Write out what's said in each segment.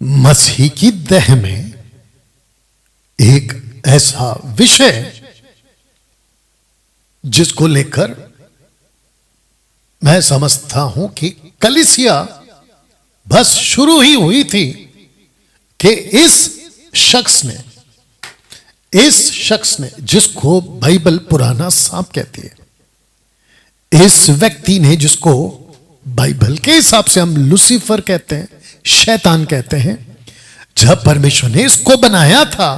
मसीह की देह में एक ऐसा विषय जिसको लेकर मैं समझता हूं कि कलीसिया बस शुरू ही हुई थी कि इस शख्स ने जिसको बाइबल पुराना सांप कहती है, इस व्यक्ति ने जिसको बाइबल के हिसाब से हम लूसीफर कहते हैं, शैतान कहते हैं, जब परमेश्वर ने इसको बनाया था,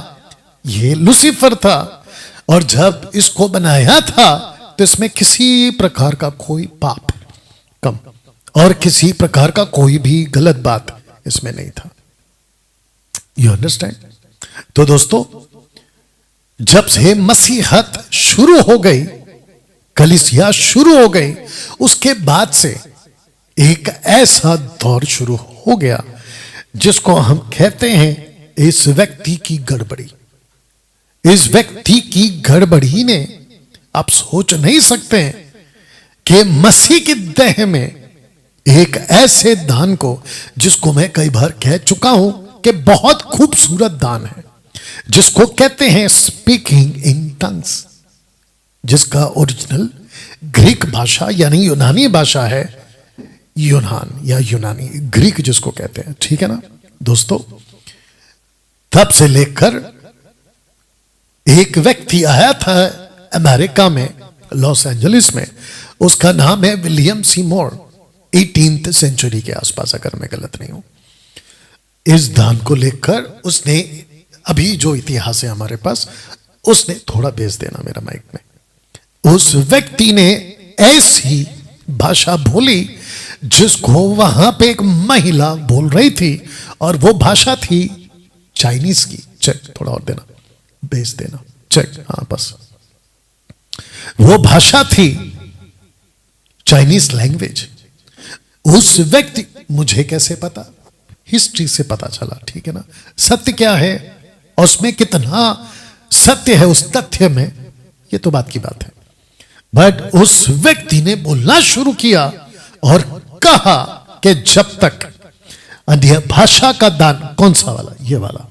ये लूसीफर था, और जब इसको बनाया था तो इसमें किसी प्रकार का कोई पाप कम और किसी प्रकार का कोई भी गलत बात इसमें नहीं था। You understand? तो दोस्तों, जब से मसीहत शुरू हो गई, कलीसिया शुरू हो गई, उसके बाद से एक ऐसा दौर शुरू हो गया जिसको हम कहते हैं इस व्यक्ति की गड़बड़ी। इस व्यक्ति की गड़बड़ी ने, आप सोच नहीं सकते कि मसीह की देह में एक ऐसे दान को, जिसको मैं कई बार कह चुका हूं कि बहुत खूबसूरत दान है, जिसको कहते हैं स्पीकिंग इन टंग्स, जिसका ओरिजिनल ग्रीक भाषा यानी यूनानी भाषा है, यूनान या यूनानी, ग्रीक जिसको कहते हैं, ठीक है ना दोस्तों। तब से लेकर एक व्यक्ति आया था अमेरिका में, लॉस एंजलिस में, उसका नाम है विलियम सीमोर, 18th सेंचुरी के आसपास, अगर मैं गलत नहीं हूं। इस दान को लेकर उसने, अभी जो इतिहास है हमारे पास, उसने थोड़ा भेज देना मेरा माइक में, उस व्यक्ति ने ऐसी भाषा बोली जिसको वहां पे एक महिला बोल रही थी, और वो भाषा थी चाइनीज की। चेक थोड़ा और देना, भेज देना, चेक, हाँ बस। वो भाषा थी चाइनीज लैंग्वेज। उस व्यक्ति, मुझे कैसे पता? हिस्ट्री से पता चला, ठीक है ना। सत्य क्या है और उसमें कितना सत्य है उस तथ्य में, ये तो बात की बात है। बट उस व्यक्ति ने बोलना शुरू किया और कहा कि जब तक अन्य भाषा का दान, कौन सा वाला, ये वाला,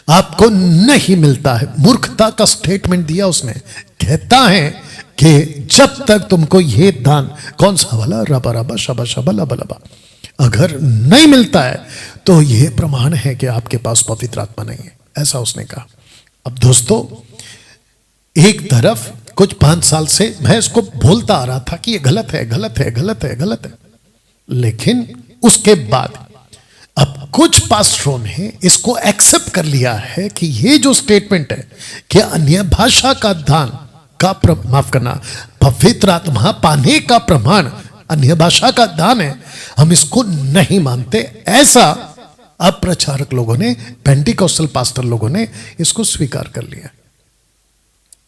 आपको नहीं मिलता है, मूर्खता का स्टेटमेंट दिया उसने। कहता है कि जब तक तुमको ये दान, कौन सा वाला, रबा रबा शबा शबा लबा लबा, अगर नहीं मिलता है तो ये प्रमाण है कि आपके पास पवित्र आत्मा नहीं है, ऐसा उसने कहा। अब दोस्तों, एक तरफ कुछ 5 साल से मैं इसको बोलता आ रहा था कि ये गलत है, गलत है, गलत है, गलत है, लेकिन उसके बाद अब कुछ पास्टरों ने इसको एक्सेप्ट कर लिया है कि ये जो स्टेटमेंट है कि अन्य भाषा का दान का, माफ करना, पवित्र आत्मा पाने का प्रमाण अन्य भाषा का दान है, हम इसको नहीं मानते। ऐसा अब प्रचारक लोगों ने, पेंटिकोस्टल पास्टर लोगों ने इसको स्वीकार कर लिया।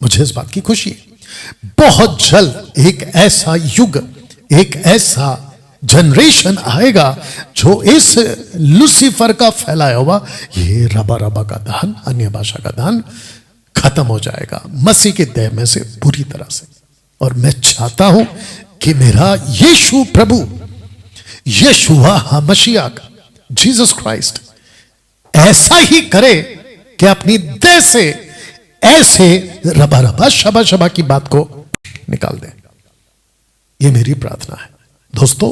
मुझे इस बात की खुशी है। बहुत जल्द एक ऐसा युग, एक ऐसा जनरेशन आएगा जो इस लूसीफर का फैलाया हुआ ये रबा रबा का दान, अन्य भाषा का दान खत्म हो जाएगा मसीह के देह में से पूरी तरह से। और मैं चाहता हूं कि मेरा यीशु प्रभु, यीशुआ मसीहा, जीसस क्राइस्ट ऐसा ही करे कि अपनी देह से ऐसे रबा रबा शबा शबा की बात को निकाल दे। ये मेरी प्रार्थना है। दोस्तों,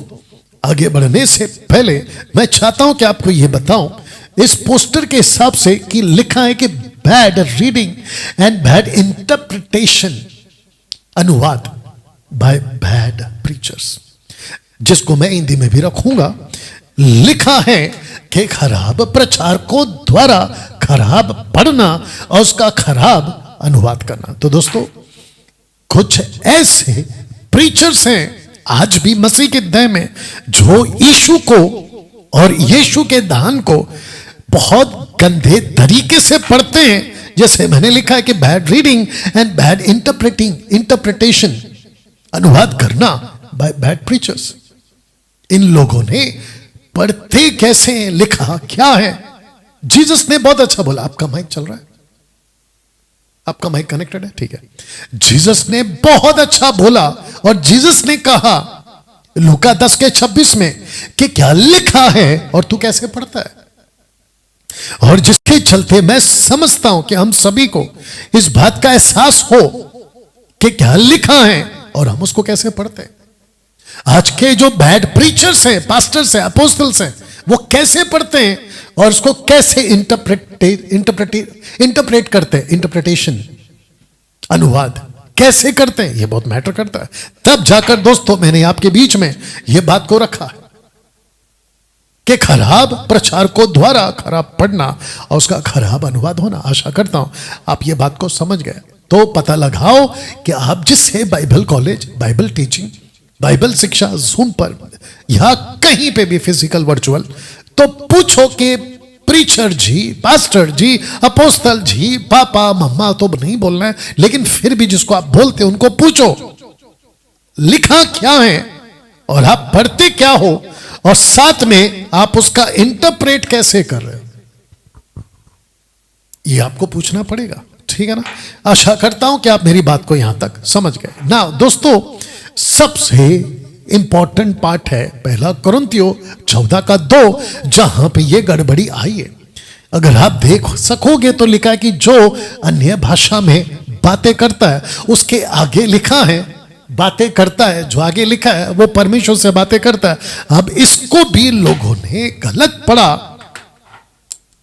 आगे बढ़ने से पहले मैं चाहता हूं कि आपको यह बताऊं, इस पोस्टर के हिसाब से कि लिखा है कि bad reading and bad interpretation, अनुवाद बाय बैड प्रीचर्स, जिसको मैं हिंदी में भी रखूंगा। लिखा है कि खराब प्रचारकों द्वारा खराब पढ़ना और उसका खराब अनुवाद करना। तो दोस्तों, कुछ ऐसे प्रीचर्स हैं आज भी मसीह के देह में जो यीशु को और यीशु के दान को बहुत गंदे तरीके से पढ़ते हैं। जैसे मैंने लिखा है कि bad reading and bad interpretation, अनुवाद करना बाय बैड प्रीचर्स। इन लोगों ने पढ़ते कैसे हैं, लिखा क्या है। जीसस ने बहुत अच्छा बोला। आपका माइक चल रहा है? आपका माइक कनेक्टेड है? ठीक है। जीसस ने बहुत अच्छा बोला और जीसस ने कहा लूका 10 के 26 में कि क्या लिखा है और तू कैसे पढ़ता है। और जिसके चलते मैं समझता हूं कि हम सभी को इस बात का एहसास हो कि क्या लिखा है और हम उसको कैसे पढ़ते हैं। आज के जो बैड प्रीचर्स हैं, पास्टर्स हैं, अपोस्टल्स हैं, वो कैसे पढ़ते हैं और उसको कैसे इंटरप्रेट करते हैं, इंटरप्रिटेशन, अनुवाद कैसे करते हैं, ये बहुत मैटर करता है। तब जाकर दोस्तों मैंने आपके बीच में ये बात को रखा है कि खराब प्रचारकों द्वारा खराब पढ़ना और उसका खराब अनुवाद होना। आशा करता हूं आप ये बात को समझ गए। तो पता लगाओ कि आप जिससे Bible college, Bible teaching, Bible शिक्षा जूम पर या कहीं पे भी फिजिकल वर्चुअल, तो पूछो कि प्रीचर जी, पास्टर जी, अपोस्तल जी, पापा मम्मा तो नहीं बोलना है, लेकिन फिर भी जिसको आप बोलते हैं उनको पूछो लिखा क्या है और आप पढ़ते क्या हो और साथ में आप उसका इंटरप्रेट कैसे कर रहे हो, ये आपको पूछना पड़ेगा। ठीक है ना। आशा करता हूं कि आप मेरी बात को यहां तक समझ गए ना। दोस्तों सबसे इंपॉर्टेंट पार्ट है 1 कुरिन्थियों 14:2, जहां पे ये गड़बड़ी आई है। अगर आप देख सकोगे तो लिखा है कि जो अन्य भाषा में बातें करता है उसके आगे लिखा है बातें करता है, जो आगे लिखा है वो परमेश्वर से बातें करता है। अब इसको भी लोगों ने गलत पढ़ा,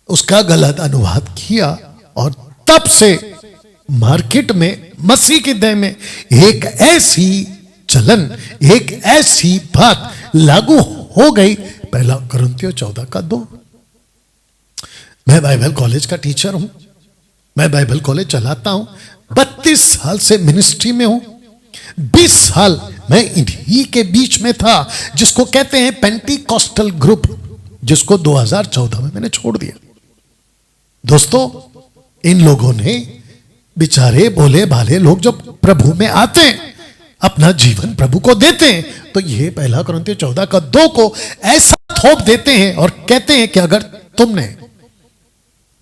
उसका गलत अनुवाद किया और तब से मार्केट में मसीह के देह में एक ऐसी चलन, एक ऐसी बात लागू हो गई। 1 कुरिन्थियों 14:2। मैं बाइबल कॉलेज का टीचर हूं, मैं बाइबल कॉलेज चलाता हूं, 32 साल से मिनिस्ट्री में हूं, 20 साल मैं इन्हीं के बीच में था जिसको कहते हैं पेंटिकॉस्टल ग्रुप, जिसको 2014 में मैंने छोड़ दिया। दोस्तों इन लोगों ने बेचारे भोले भाले लोग जब प्रभु में आते हैं, अपना जीवन प्रभु को देते हैं, तो ये 1 कुरिन्थियों 14:2 को ऐसा थोप देते हैं और कहते हैं कि अगर तुमने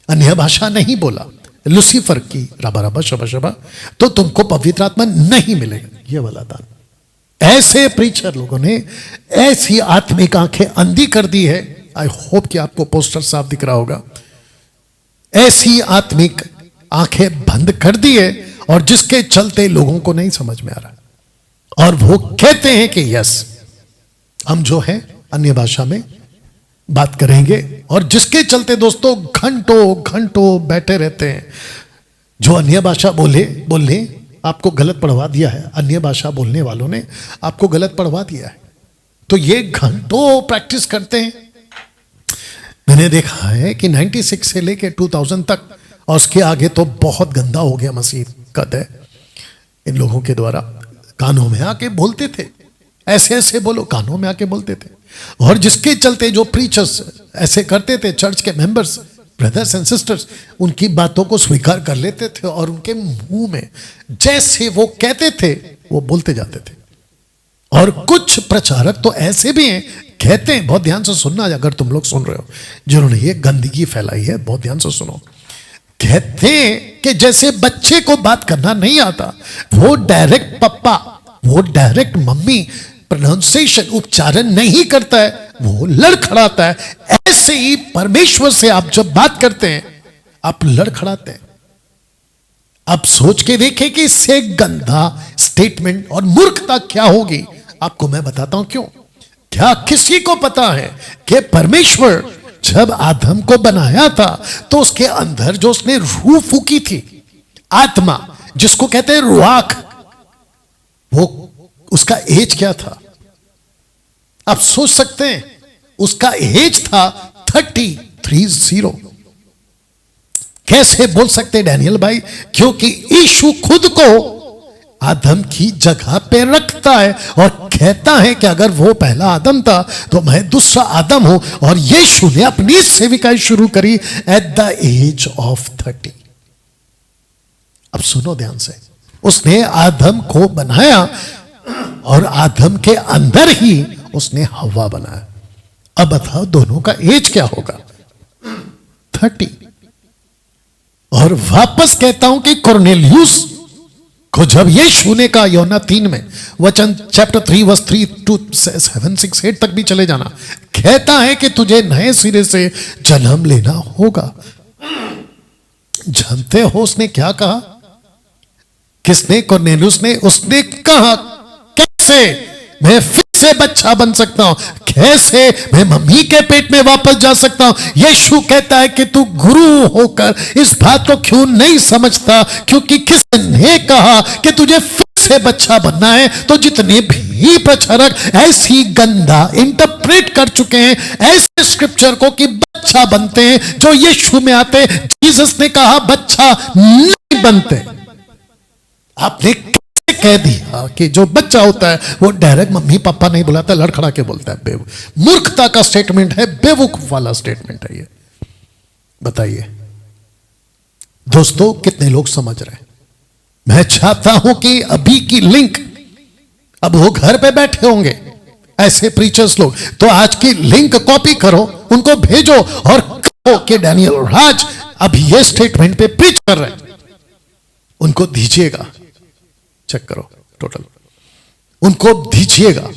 अन्य भाषा नहीं बोला, लूसीफर की रबा रबा शबा शबा, तो तुमको पवित्र आत्मा नहीं मिलेगा। ये वाला था। ऐसे प्रीचर लोगों ने ऐसी आत्मिक आंखें अंधी कर दी है। आई होप कि आपको पोस्टर साफ दिख रहा होगा। ऐसी आत्मिक आंखें बंद कर दी है और जिसके चलते लोगों को नहीं समझ में आ रहा और वो कहते हैं कि यस हम जो है अन्य भाषा में बात करेंगे, और जिसके चलते दोस्तों घंटों घंटों बैठे रहते हैं। जो अन्य भाषा बोलने आपको गलत पढ़वा दिया है, अन्य भाषा बोलने वालों ने आपको गलत पढ़वा दिया है, तो ये घंटों प्रैक्टिस करते हैं। मैंने देखा है कि 96 से लेके 2000 तक और उसके आगे तो बहुत गंदा हो गया मसीह का दे इन लोगों के द्वारा। कानों में आके बोलते थे, ऐसे ऐसे बोलो, कानों में आके बोलते थे, और जिसके चलते जो प्रीचर्स ऐसे करते थे, चर्च के मेंबर्स, ब्रदर्स एंड सिस्टर्स, उनकी बातों को स्वीकार कर लेते थे और उनके मुंह में जैसे वो कहते थे वो बोलते जाते थे। और कुछ प्रचारक तो ऐसे भी हैं, कहते हैं, बहुत ध्यान से सुनना अगर तुम लोग सुन रहे हो, जिन्होंने ये गंदगी फैलाई है, बहुत ध्यान से सुनो। कहते हैं कि जैसे बच्चे को बात करना नहीं आता, वो डायरेक्ट पप्पा, वो डायरेक्ट मम्मी, प्रोनाउंसिएशन, उच्चारण नहीं करता है, वो लड़खड़ाता है। ऐसे ही परमेश्वर से आप जब बात करते हैं आप लड़खड़ाते हैं। अब सोच के देखें कि इससे गंदा स्टेटमेंट और मूर्खता क्या होगी। आपको मैं बताता हूं क्यों। क्या किसी को पता है कि परमेश्वर जब आदम को बनाया था तो उसके अंदर जो उसने रूह फूकी थी, आत्मा जिसको कहते हैं रुआख, वो उसका एज क्या था? आप सोच सकते हैं, उसका एज था 30। कैसे बोल सकते डैनियल भाई? क्योंकि यीशु खुद को आदम की जगह पे रखता है और कहता है कि अगर वो पहला आदम था तो मैं दूसरा आदम हूं। और यीशु ने अपनी सेविकाई शुरू करी एट द एज ऑफ 30। अब सुनो ध्यान से, उसने आदम को बनाया और आदम के अंदर ही उसने हव्वा बनाया। अब बताओ दोनों का एज क्या होगा? 30। और वापस कहता हूं कि कुरनेलियुस को जब यीशु ने कहा, यूहन्ना 3 में वचन चैप्टर 3 वर्स 3 to 7, 6, 8 तक भी चले जाना, कहता है कि तुझे नए सिरे से जन्म लेना होगा। जानते हो उसने क्या कहा? किसने? कॉर्नेलियुस ने। उसने कहा कैसे मैं फिर से बच्चा बन सकता हूं, कैसे मैं मम्मी के पेट में वापस जा सकता हूं। यीशु कहता है कि तू गुरु होकर इस बात को क्यों नहीं समझता, क्योंकि किसने कहा कि तुझे फिर से बच्चा बनना है। तो जितने भी प्रचारक ऐसी गंदा इंटरप्रेट कर चुके हैं ऐसे स्क्रिप्चर को कि बच्चा बनते हैं, जो यीशु में आते, जीसस ने कहा बच्चा नहीं बनते। आपने कह दिया कि जो बच्चा होता है वो डायरेक्ट मम्मी पापा नहीं बुलाता, लड़खड़ा के बोलता है। मूर्खता का स्टेटमेंट है, बेवकूफ वाला स्टेटमेंट है ये। बताइए दोस्तों, कितने लोग समझ रहे हैं? मैं चाहता हूं कि अभी की लिंक, अब वो घर पे बैठे होंगे ऐसे प्रीचर्स लोग, तो आज की लिंक कॉपी करो, उनको भेजो और कहो कि डैनियल राज अब ये स्टेटमेंट पे प्रीच कर रहे हैं, उनको दीजिएगा। चेक करो टोटल, उनको दीजिएगा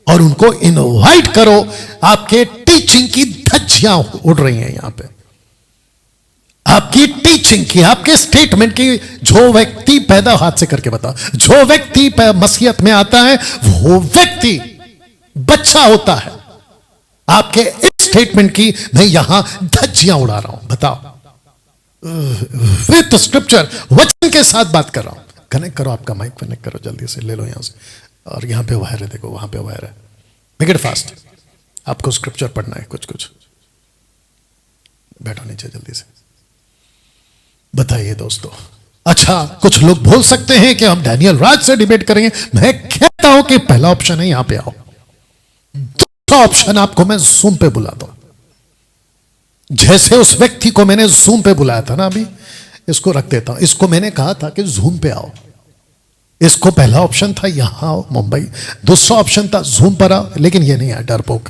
और उनको इनवाइट करो। आपके टीचिंग की धज्जियां उड़ रही हैं यहां पे, आपकी टीचिंग की, आपके स्टेटमेंट की। जो व्यक्ति पैदा, हाथ से करके बताओ, जो व्यक्ति मसीहत में आता है वो व्यक्ति बच्चा होता है। आपके इस स्टेटमेंट की मैं यहां धज्जियां उड़ा रहा हूं। बताओ, विद स्क्रिप्चर, वचन के साथ बात कर रहा हूं। कनेक्ट करो, आपका माइक कनेक्ट करो, जल्दी से ले लो यहां से। और यहां पे वायर है, देखो वहां पे वायर है। मेक इट फास्ट, आपको स्क्रिप्चर पढ़ना है कुछ कुछ। बैठो नीचे जल्दी से। बताइए दोस्तों। अच्छा, कुछ लोग बोल सकते हैं कि हम डैनियल राज से डिबेट करेंगे। मैं कहता हूं कि पहला ऑप्शन है यहां पे आओ, दूसरा ऑप्शन आपको मैं जूम पे बुला दूं, जैसे उस व्यक्ति को मैंने जूम पे बुलाया था ना। अभी इसको रख देता हूं, इसको मैंने कहा था कि जूम पे आओ। इसको पहला ऑप्शन था यहां आओ मुंबई, दूसरा ऑप्शन था जूम पर आओ, लेकिन ये नहीं आया, डरपोक।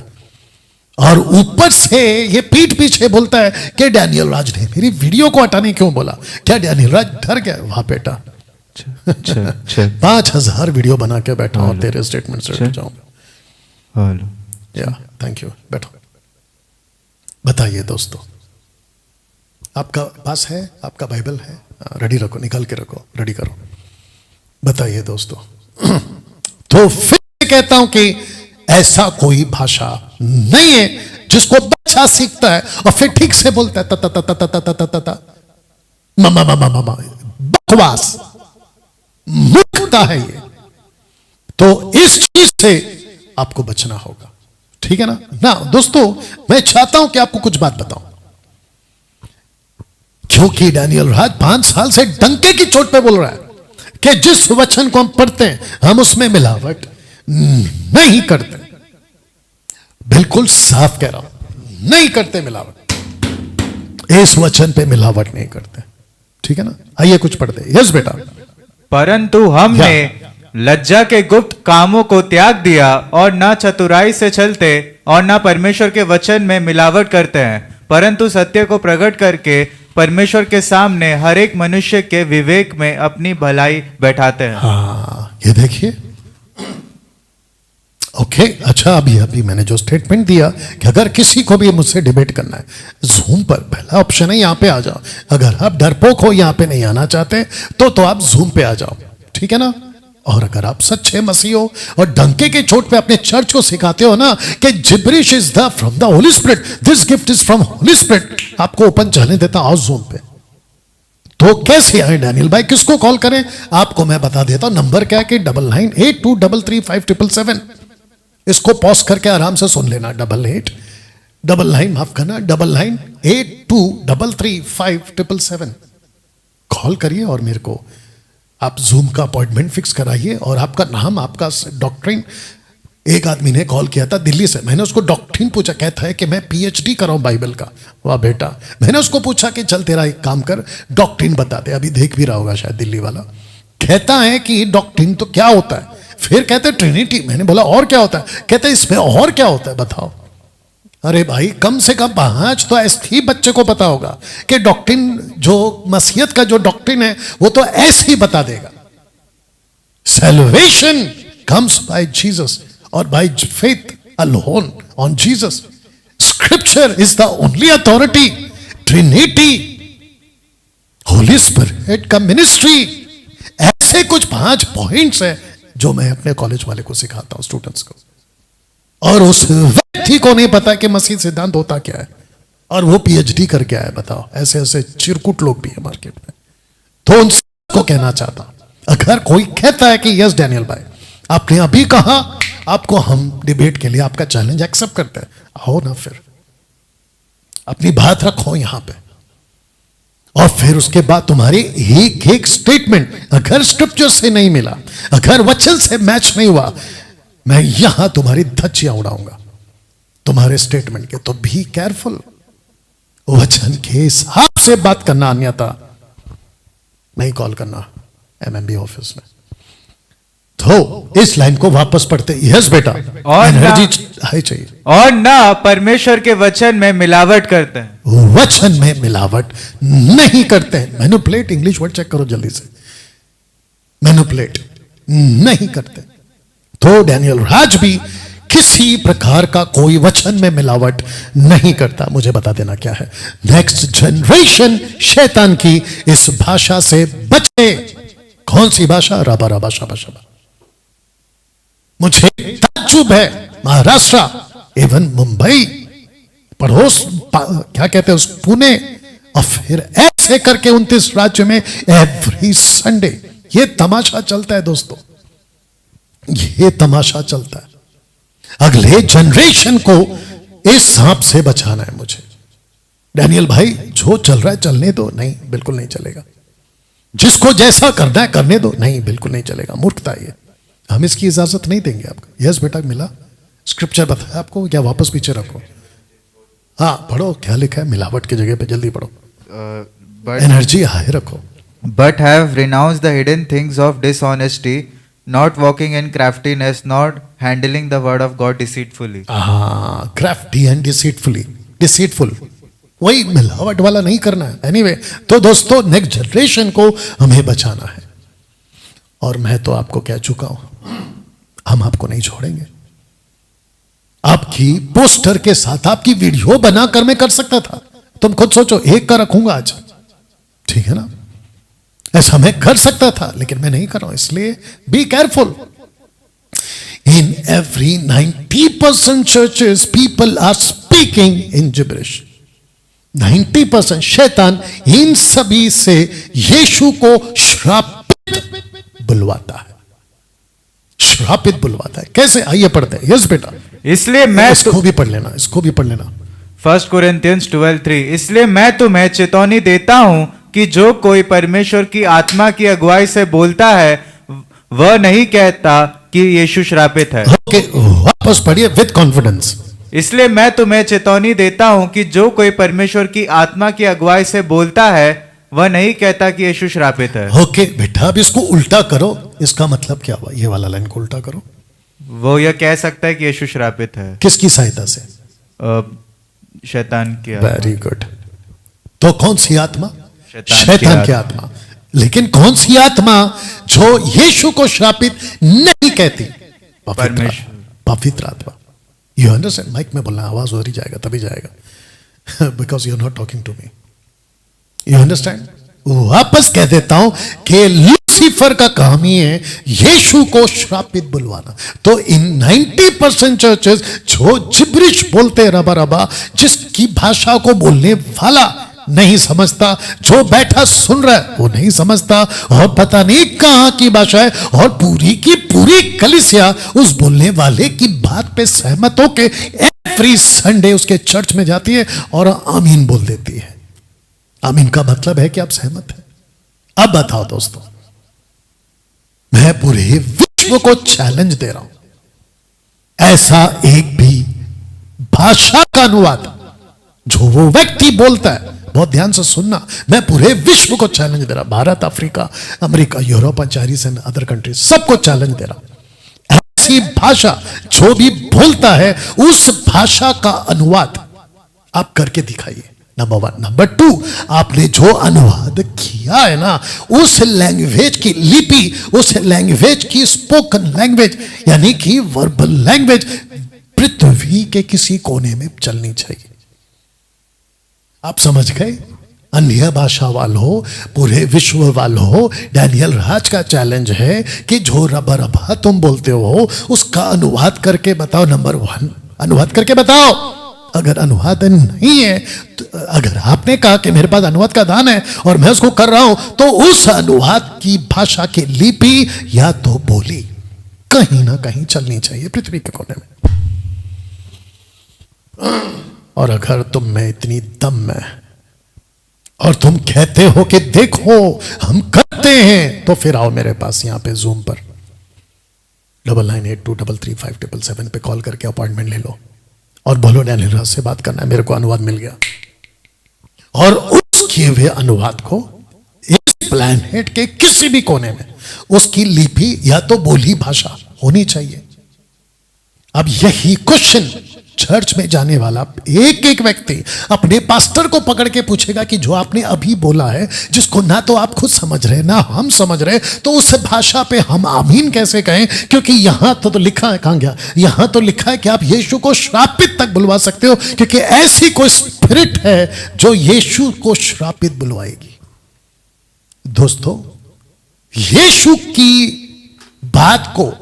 और ऊपर से ये पीठ पीछे बोलता है कि डैनियल राज ने मेरी वीडियो को हटाने क्यों बोला। क्या डैनियल राज डर गया? वहां बेटा 5,000 वीडियो बना के बैठा हूं, तेरे स्टेटमेंट से हट जाऊंगा। या थैंक यू, बैठो। बताइए दोस्तों, आपका पास है, आपका बाइबल है? रेडी रखो, निकाल के रखो, रेडी करो। बताइए दोस्तों। तो फिर कहता हूं कि ऐसा कोई भाषा नहीं है जिसको बच्चा सीखता है और फिर ठीक से बोलता है ता ता ता ता ता ता ता ता ता मामा मामा मामा। बकवास, मूर्खता है ये। तो इस चीज से आपको बचना होगा, ठीक है ना? ना दोस्तों, मैं चाहता हूं कि आपको कुछ बात बताऊं, क्योंकि डैनियल राज 5 साल से डंके की चोट पे बोल रहा है कि जिस वचन को हम पढ़ते हैं हम उसमें मिलावट नहीं करते। बिल्कुल साफ कह रहा हूं, नहीं करते मिलावट, इस वचन पे मिलावट नहीं करते, ठीक है ना? आइए कुछ पढ़ते। यस बेटा। परंतु हमने लज्जा के गुप्त कामों को त्याग दिया और न चतुराई से चलते और न परमेश्वर के वचन में मिलावट करते हैं, परंतु सत्य को प्रकट करके परमेश्वर के सामने हर एक मनुष्य के विवेक में अपनी भलाई बैठाते हैं। हाँ, ये देखिए। ओके, अच्छा, अभी मैंने जो स्टेटमेंट दिया कि अगर किसी को भी मुझसे डिबेट करना है, जूम पर पहला ऑप्शन है, यहां पे आ जाओ। अगर आप डरपोक हो, यहां पे नहीं आना चाहते तो आप जूम पे आ जाओ, ठीक है ना? और अगर आप सच्चे मसीह हो और डंके के चोट पे अपने चर्च को सिखाते हो ना कि gibberish is the from the Holi spirit, this gift is from Holi spirit, आपको ओपन चलने देता, आओ जूम पे। तो कैसे आए डैनियल भाई, किसको कॉल करें? आपको मैं बता देता हूं, नंबर क्या है कि 9982335777। इसको पॉज करके आराम से सुन लेना। 8899, माफ करना, 9982335777 कॉल करिए और मेरे को आप जूम का अपॉइंटमेंट फिक्स कराइए और आपका नाम, आपका डॉक्ट्रिन। एक आदमी ने कॉल किया था दिल्ली से, मैंने उसको डॉक्ट्रिन पूछा, कहता है कि मैं PhD कर रहा हूं बाइबल का। वाह बेटा। मैंने उसको पूछा कि चल तेरा एक काम कर, डॉक्ट्रिन बता दे, अभी देख भी रहा होगा शायद दिल्ली वाला। कहता है कि डॉक्ट्रिन तो क्या होता है? फिर कहते ट्रिनिटी। मैंने बोला और क्या होता है? कहते इसमें और क्या होता है बताओ। अरे भाई, कम से कम 5 तो ऐसे ही बच्चे को पता होगा कि डॉक्ट्रिन, जो मसीहत का जो डॉक्ट्रिन है वो तो ऐसे ही बता देगा। सैल्वेशन कम्स बाय जीसस और by faith alone on Jesus. Scripture is the only authority. Trinity Holi spirit का मिनिस्ट्री, ऐसे कुछ 5 पॉइंट्स है जो मैं अपने कॉलेज वाले को सिखाता हूं, स्टूडेंट्स को। और उस व्यक्ति को नहीं पता कि मसीह सिद्धांत होता क्या है, और वो पीएचडी करके आया। बताओ, ऐसे ऐसे चिरकुट लोग भी है मार्केट में। तो उन सबको कहना चाहता, अगर कोई कहता है कि यस डैनियल भाई आपने अभी कहा, आपको हम डिबेट के लिए आपका चैलेंज एक्सेप्ट करते हैं, आओ ना, फिर अपनी बात रखो यहां पे। और फिर उसके बाद तुम्हारे एक एक स्टेटमेंट अगर स्क्रिप्चर से नहीं मिला, अगर वचन से मैच नहीं हुआ, मैं यहां तुम्हारी धज्जियां उड़ाऊंगा तुम्हारे स्टेटमेंट के। तो बी केयरफुल, वचन के हिसाब से बात करना, अन्यथा नहीं कॉल करना एमएमबी ऑफिस में। तो इस लाइन को वापस पढ़ते, यस बेटा, और एनर्जी हाई चाहिए। और ना परमेश्वर के वचन में मिलावट करते हैं। वचन में मिलावट नहीं करते हैं। मैनिपुलेट, इंग्लिश वर्ड चेक करो जल्दी से। मैनिपुलेट नहीं करते। तो डैनियल राज भी किसी प्रकार का कोई वचन में मिलावट नहीं करता। मुझे बता देना क्या है। नेक्स्ट जनरेशन शैतान की इस भाषा से बचे। कौन सी भाषा? राबा राबा शाबा शाबा। मुझे ताज्जुब है, महाराष्ट्र एवं मुंबई पड़ोस क्या कहते हैं उस पुणे, और फिर ऐसे करके 29 राज्य में एवरी संडे ये तमाशा चलता है दोस्तों, ये तमाशा चलता है। अगले जनरेशन को इस सांप से बचाना है मुझे। डैनियल भाई जो चल रहा है चलने दो, नहीं बिल्कुल नहीं चलेगा। जिसको जैसा करना है करने दो, नहीं बिल्कुल नहीं चलेगा। मूर्खता ये, हम इसकी इजाजत नहीं देंगे आपको। यस बेटा, मिला स्क्रिप्चर बताया आपको, या वापस पीछे रखो? हाँ पढ़ो, क्या लिखा है मिलावट की जगह पे, जल्दी पढ़ो। एनर्जी हाई रखो। But have renounced the hidden things of dishonesty, not walking in craftiness, not handling the word of God deceitfully. Crafty and deceitful, वही मिलावट वाला नहीं करना है। एनीवे, तो दोस्तों नेक्स्ट जनरेशन को हमें बचाना है। और मैं तो आपको कह चुका हूं, हम आपको नहीं छोड़ेंगे। आपकी पोस्टर के साथ आपकी वीडियो बनाकर मैं कर सकता था। तुम खुद सोचो, एक का रखूंगा आज, ठीक है ना? ऐसा मैं कर सकता था, लेकिन मैं नहीं कर रहा हूं। इसलिए be careful. In every 90% churches people are speaking in gibberish. 90% शैतान इन सभी से यीशु को श्रापित बुलवाता है। श्रापित बुलवाता है। कैसे? आइए पढ़ते हैं। यस बेटा, इसलिए मैं इसको भी पढ़ लेना, इसको भी पढ़ लेना। 1 Corinthians 12:3। इसलिए मैं तुम्हें चेतावनी देता हूं कि जो कोई परमेश्वर की आत्मा की अगुवाई से बोलता है, वह नहीं कहता कि यीशु श्रापित है। ओके, वापस पढ़िए विद कॉन्फिडेंस। इसलिए मैं तुम्हें चेतावनी देता हूं कि जो कोई परमेश्वर की आत्मा की अगुवाई से बोलता है, वह नहीं कहता कि यीशु श्रापित है। ओके बेटा, अब इसको उल्टा करो। इसका मतलब क्या हुआ? ये वाला लाइन को उल्टा करो। वो यह कह सकता है कि यीशु श्रापित है। किसकी सहायता से? शैतान की आत्मा। Very good. तो कौन सी आत्मा? शैतान की आत्मा। लेकिन कौन सी आत्मा जो यीशु को श्रापित नहीं कहती? पवित्र आत्मा। You understand? माइक में बोलना, आवाज हो रही जाएगा तभी जाएगा, because you are not talking to me. You understand? वापस कह देता हूं कि लूसीफर का काम ही है यीशु को श्रापित बुलवाना। तो इन 90% चर्चेस जो जिब्रिश बोलते रबा रबा, जिसकी भाषा को बोलने वाला नहीं समझता, जो बैठा सुन रहा है वो नहीं समझता, और पता नहीं कहां की भाषा है, और पूरी की पूरी कलीसिया उस बोलने वाले की बात पे सहमत होके एवरी संडे उसके चर्च में जाती है और आमीन बोल देती है। आमीन का मतलब है कि आप सहमत हैं। अब बताओ दोस्तों, मैं पूरे विश्व को चैलेंज दे रहा हूं, ऐसा एक भी भाषा का अनुवाद जो वो व्यक्ति बोलता है, बहुत ध्यान से सुनना, मैं पूरे विश्व को चैलेंज दे रहा, Bharat, Africa, America, Europe, Chinese and other countries, सबको चैलेंज दे रहा, ऐसी भाषा जो भी बोलता है उस भाषा का अनुवाद आप करके दिखाइए। नंबर 1। नंबर 2, आपने जो अनुवाद किया है ना, उस लैंग्वेज की लिपि, उस लैंग्वेज की स्पोकन लैंग्वेज, यानी कि वर्बल लैंग्वेज पृथ्वी के किसी कोने में चलनी चाहिए। आप समझ गए? अन्य भाषा वालों, पूरे विश्व वालों, डैनियल राज का चैलेंज है कि जो रबा रबा तुम बोलते हो उसका अनुवाद करके बताओ। नंबर 1 अनुवाद करके बताओ। अगर अनुवाद नहीं है तो, अगर आपने कहा कि मेरे पास अनुवाद का दान है और मैं उसको कर रहा हूं, तो उस अनुवाद की भाषा की लिपि या तो बोली कहीं ना कहीं चलनी चाहिए पृथ्वी के कोने में। और अगर तुम में इतनी दम है और तुम कहते हो कि देखो हम करते हैं, तो फिर आओ मेरे पास यहां पे जूम पर 9982335777 पे कॉल करके अपॉइंटमेंट ले लो और बोलो डैनियल राज से बात करना है, मेरे को अनुवाद मिल गया। और उस किए हुए अनुवाद को इस प्लैनेट के किसी भी कोने में उसकी लिपि या तो बोली भाषा होनी चाहिए। अब यही क्वेश्चन चर्च में जाने वाला एक एक व्यक्ति अपने पास्टर को पकड़ के पूछेगा कि जो आपने अभी बोला है, जिसको ना तो आप खुद समझ रहे ना हम समझ रहे, तो उस भाषा पे हम आमीन कैसे कहें? क्योंकि यहां तो लिखा है, कहां गया, यहां तो लिखा है कि आप यीशु को श्रापित तक बुलवा सकते हो, क्योंकि ऐसी कोई स्पिरिट है जो यीशु को श्रापित बुलवाएगी। दोस्तों, यीशु की बात को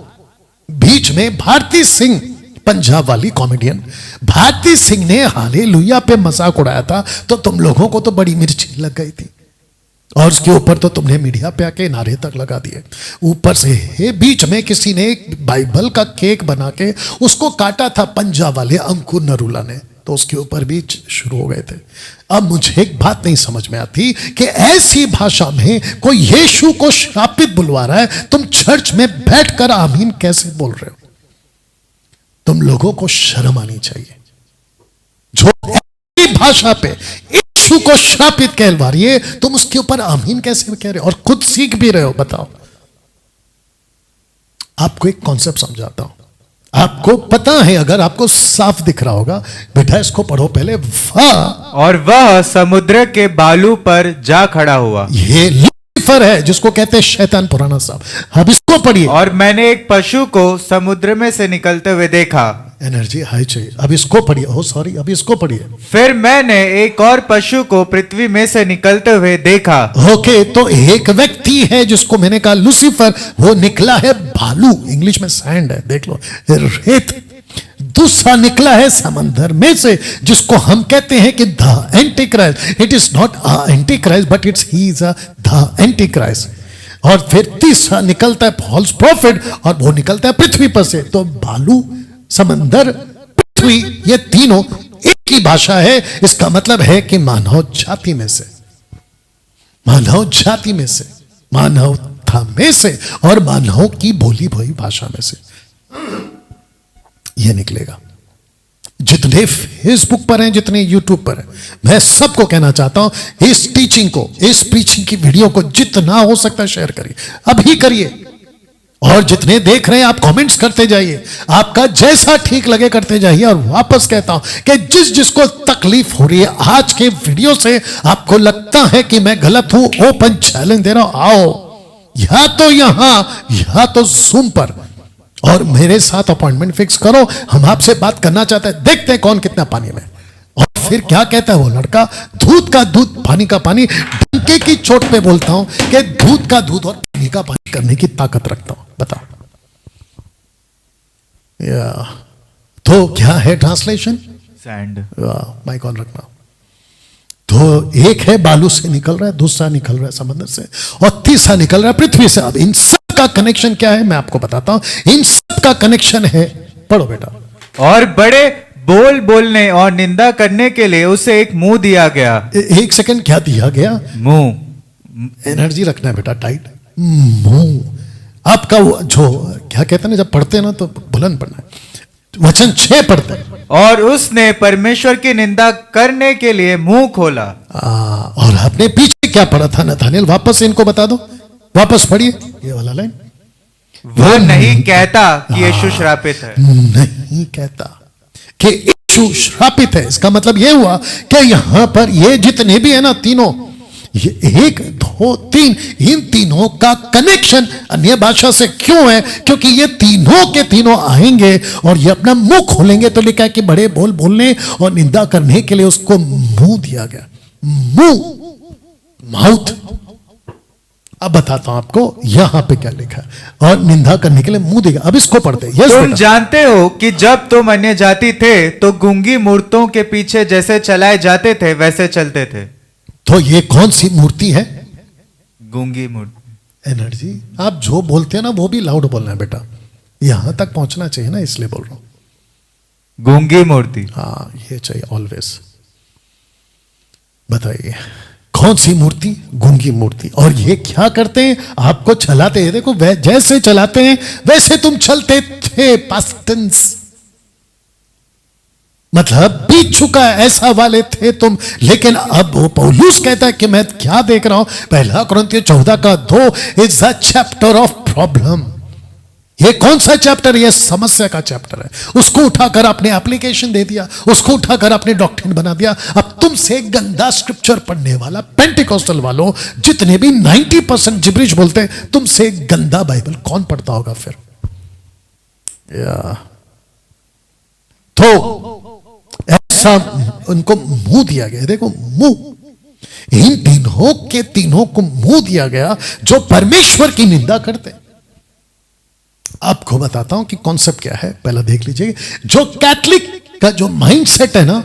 बीच में भारती सिंह, पंजाब वाली कॉमेडियन भारती सिंह ने हालेलुया पे मजाक उड़ाया था, तो तुम लोगों को तो बड़ी मिर्ची लग गई थी और उसके ऊपर तो तुमने मीडिया पे आके नारे तक लगा दिए। ऊपर से बीच में किसी ने एक बाइबल का केक बना के उसको काटा था, पंजाब वाले अंकुर नरूला ने, तो उसके ऊपर भी शुरू हो गए थे। अब मुझे एक बात नहीं समझ में आती कि ऐसी भाषा में कोई यीशु को श्रापित बुलवा रहा है, तुम चर्च में बैठकर आमीन कैसे बोल रहे हो? तुम लोगों को शर्म आनी चाहिए। जो ऐसी भाषा पे यीशु को श्रापित कहलवा रही है, तुम उसके ऊपर आमीन कैसे कह रहे हो और खुद सीख भी रहे हो? बताओ। आपको एक कॉन्सेप्ट समझाता हूं, आपको पता है, अगर आपको साफ दिख रहा होगा, बेटा इसको पढ़ो पहले। और वह समुद्र के बालू पर जा खड़ा हुआ। ये लूसीफर है जिसको कहते हैं शैतान, पुराना साहब। अब इसको पढ़िए। और मैंने एक पशु को समुद्र में से निकलते हुए देखा। एनर्जी हाई चाहिए। अब इसको पढ़िए। ओ सॉरी, अब इसको पढ़िए। फिर मैंने एक और पशु को पृथ्वी में से निकलते हुए देखा। ओके, तो एक व्यक्ति है जिसको मैंने कहा लूसीफर, वो निकला है भालू, इंग्लिश में सैंड है, देख लो, रेत। दूसरा निकला है समंदर में से, जिसको हम कहते हैं कि the Antichrist. It is not a Antichrist but it's he is the Antichrist. और फिर तीसरा निकलता है फॉल्स प्रॉफिट, और वो निकलता है पृथ्वी पर से। तो भालू, समंदर, पृथ्वी, ये तीनों एक ही भाषा है। इसका मतलब है कि मानव जाति में से, मानव जाति में से, मानवता में से, और मानव की बोली भोली भाषा में से ये निकलेगा। जितने फेसबुक पर हैं, जितने यूट्यूब पर हैं, मैं सबको कहना चाहता हूं, इस टीचिंग को, इस प्रीचिंग की वीडियो को जितना हो सकता है शेयर करिए, अभी करिए। और जितने देख रहे हैं आप कमेंट्स करते जाइए, आपका जैसा ठीक लगे करते जाइए। और वापस कहता हूं कि जिस जिसको तकलीफ हो रही है आज के वीडियो से, आपको लगता है कि मैं गलत हूं, ओपन चैलेंज दे रहा हूं, आओ या तो यहां या तो जूम पर और मेरे साथ अपॉइंटमेंट फिक्स करो। हम आपसे बात करना चाहते हैं, देखते हैं कौन कितना पानी में। और फिर क्या कहता है वो लड़का, दूध का दूध, पानी का पानी। डंके की चोट पे बोलता हूं कि दूध का दूध और पानी का पानी करने की ताकत रखता हूं। बताओ, या तो क्या है ट्रांसलेशन? सैंड। माइक ऑन रखना। तो एक है बालू से निकल रहा है, दूसरा निकल रहा है समंदर से, और तीसरा निकल रहा है पृथ्वी से। अब इन सब का कनेक्शन क्या है मैं आपको बताता हूं। इन सब का कनेक्शन है, पढ़ो बेटा। और बड़े बोल बोलने और निंदा करने के लिए उसे एक मुंह दिया गया। एक सेकंड, क्या दिया गया? मुंह। एनर्जी रखना है बेटा, टाइट। मुंह आपका जो क्या कहते हैं ना, जब पढ़ते हैं ना तो बुलंद पढ़ना है। वचन 6 पढ़ते हैं। और उसने परमेश्वर की निंदा करने के लिए मुंह खोला। और आपने पीछे क्या पढ़ा था नथानिएल? वापस इनको बता दो, वापस पढ़िए ये वाला लाइन। वह नहीं कहता कि यीशु श्रापित है। नहीं कहता कि यीशु श्रापित है। इसका मतलब यह हुआ कि यहां पर ये जितने भी है ना तीनों, ये एक इन तीनों का कनेक्शन अन्य भाषा से क्यों है? क्योंकि ये तीनों के तीनों आएंगे और ये अपना मुंह खोलेंगे। तो लिखा है कि बड़े बोल बोलने और निंदा करने के लिए उसको मुंह दिया गया। मुंह, माउथ। अब बताता हूं आपको यहां पे क्या लिखा है। और निंदा करने के लिए मुंह देगा। अब इसको पढ़ते हैं। तुम जानते हो कि जब तुम अन्य जाति थे तो गूंगी मूर्तों के पीछे जैसे चलाए जाते थे वैसे चलते थे। तो ये कौन सी मूर्ति है? गूंगी मूर्ति। एनर्जी। आप जो बोलते हैं ना वो भी लाउड बोलना है बेटा, यहां तक पहुंचना चाहिए ना, इसलिए बोल रहा हूं। गूंगी मूर्ति। हाँ, ये चाहिए ऑलवेज। बताइए कौन सी मूर्ति? गूंगी मूर्ति। और ये क्या करते हैं? आपको चलाते हैं। देखो जैसे चलाते हैं वैसे तुम चलते थे। पास्ट टेंस मतलब बीत चुका है, ऐसा वाले थे तुम। लेकिन अब वो पौलुस कहता है कि मैं क्या देख रहा हूं, 1 कुरिन्थियों 14:2 is a chapter of problem. ये कौन सा चैप्टर? ये समस्या का चैप्टर है। उसको उठाकर आपने एप्लीकेशन दे दिया, उसको उठाकर आपने डॉक्ट्रिन बना दिया। अब तुमसे गंदा स्क्रिप्चर पढ़ने वाला पेंटिकोस्टल वालों जितने भी 90% जिब्रिश बोलते हैं, तुमसे गंदा बाइबल कौन पढ़ता होगा फिर? तो ऐसा उनको मुंह दिया गया। देखो मुंह, इन तीनों के तीनों को मुंह दिया गया जो परमेश्वर की निंदा करते। आपको बताता हूं कि कॉन्सेप्ट क्या है, पहला देख लीजिए। जो कैथलिक का जो माइंडसेट है ना,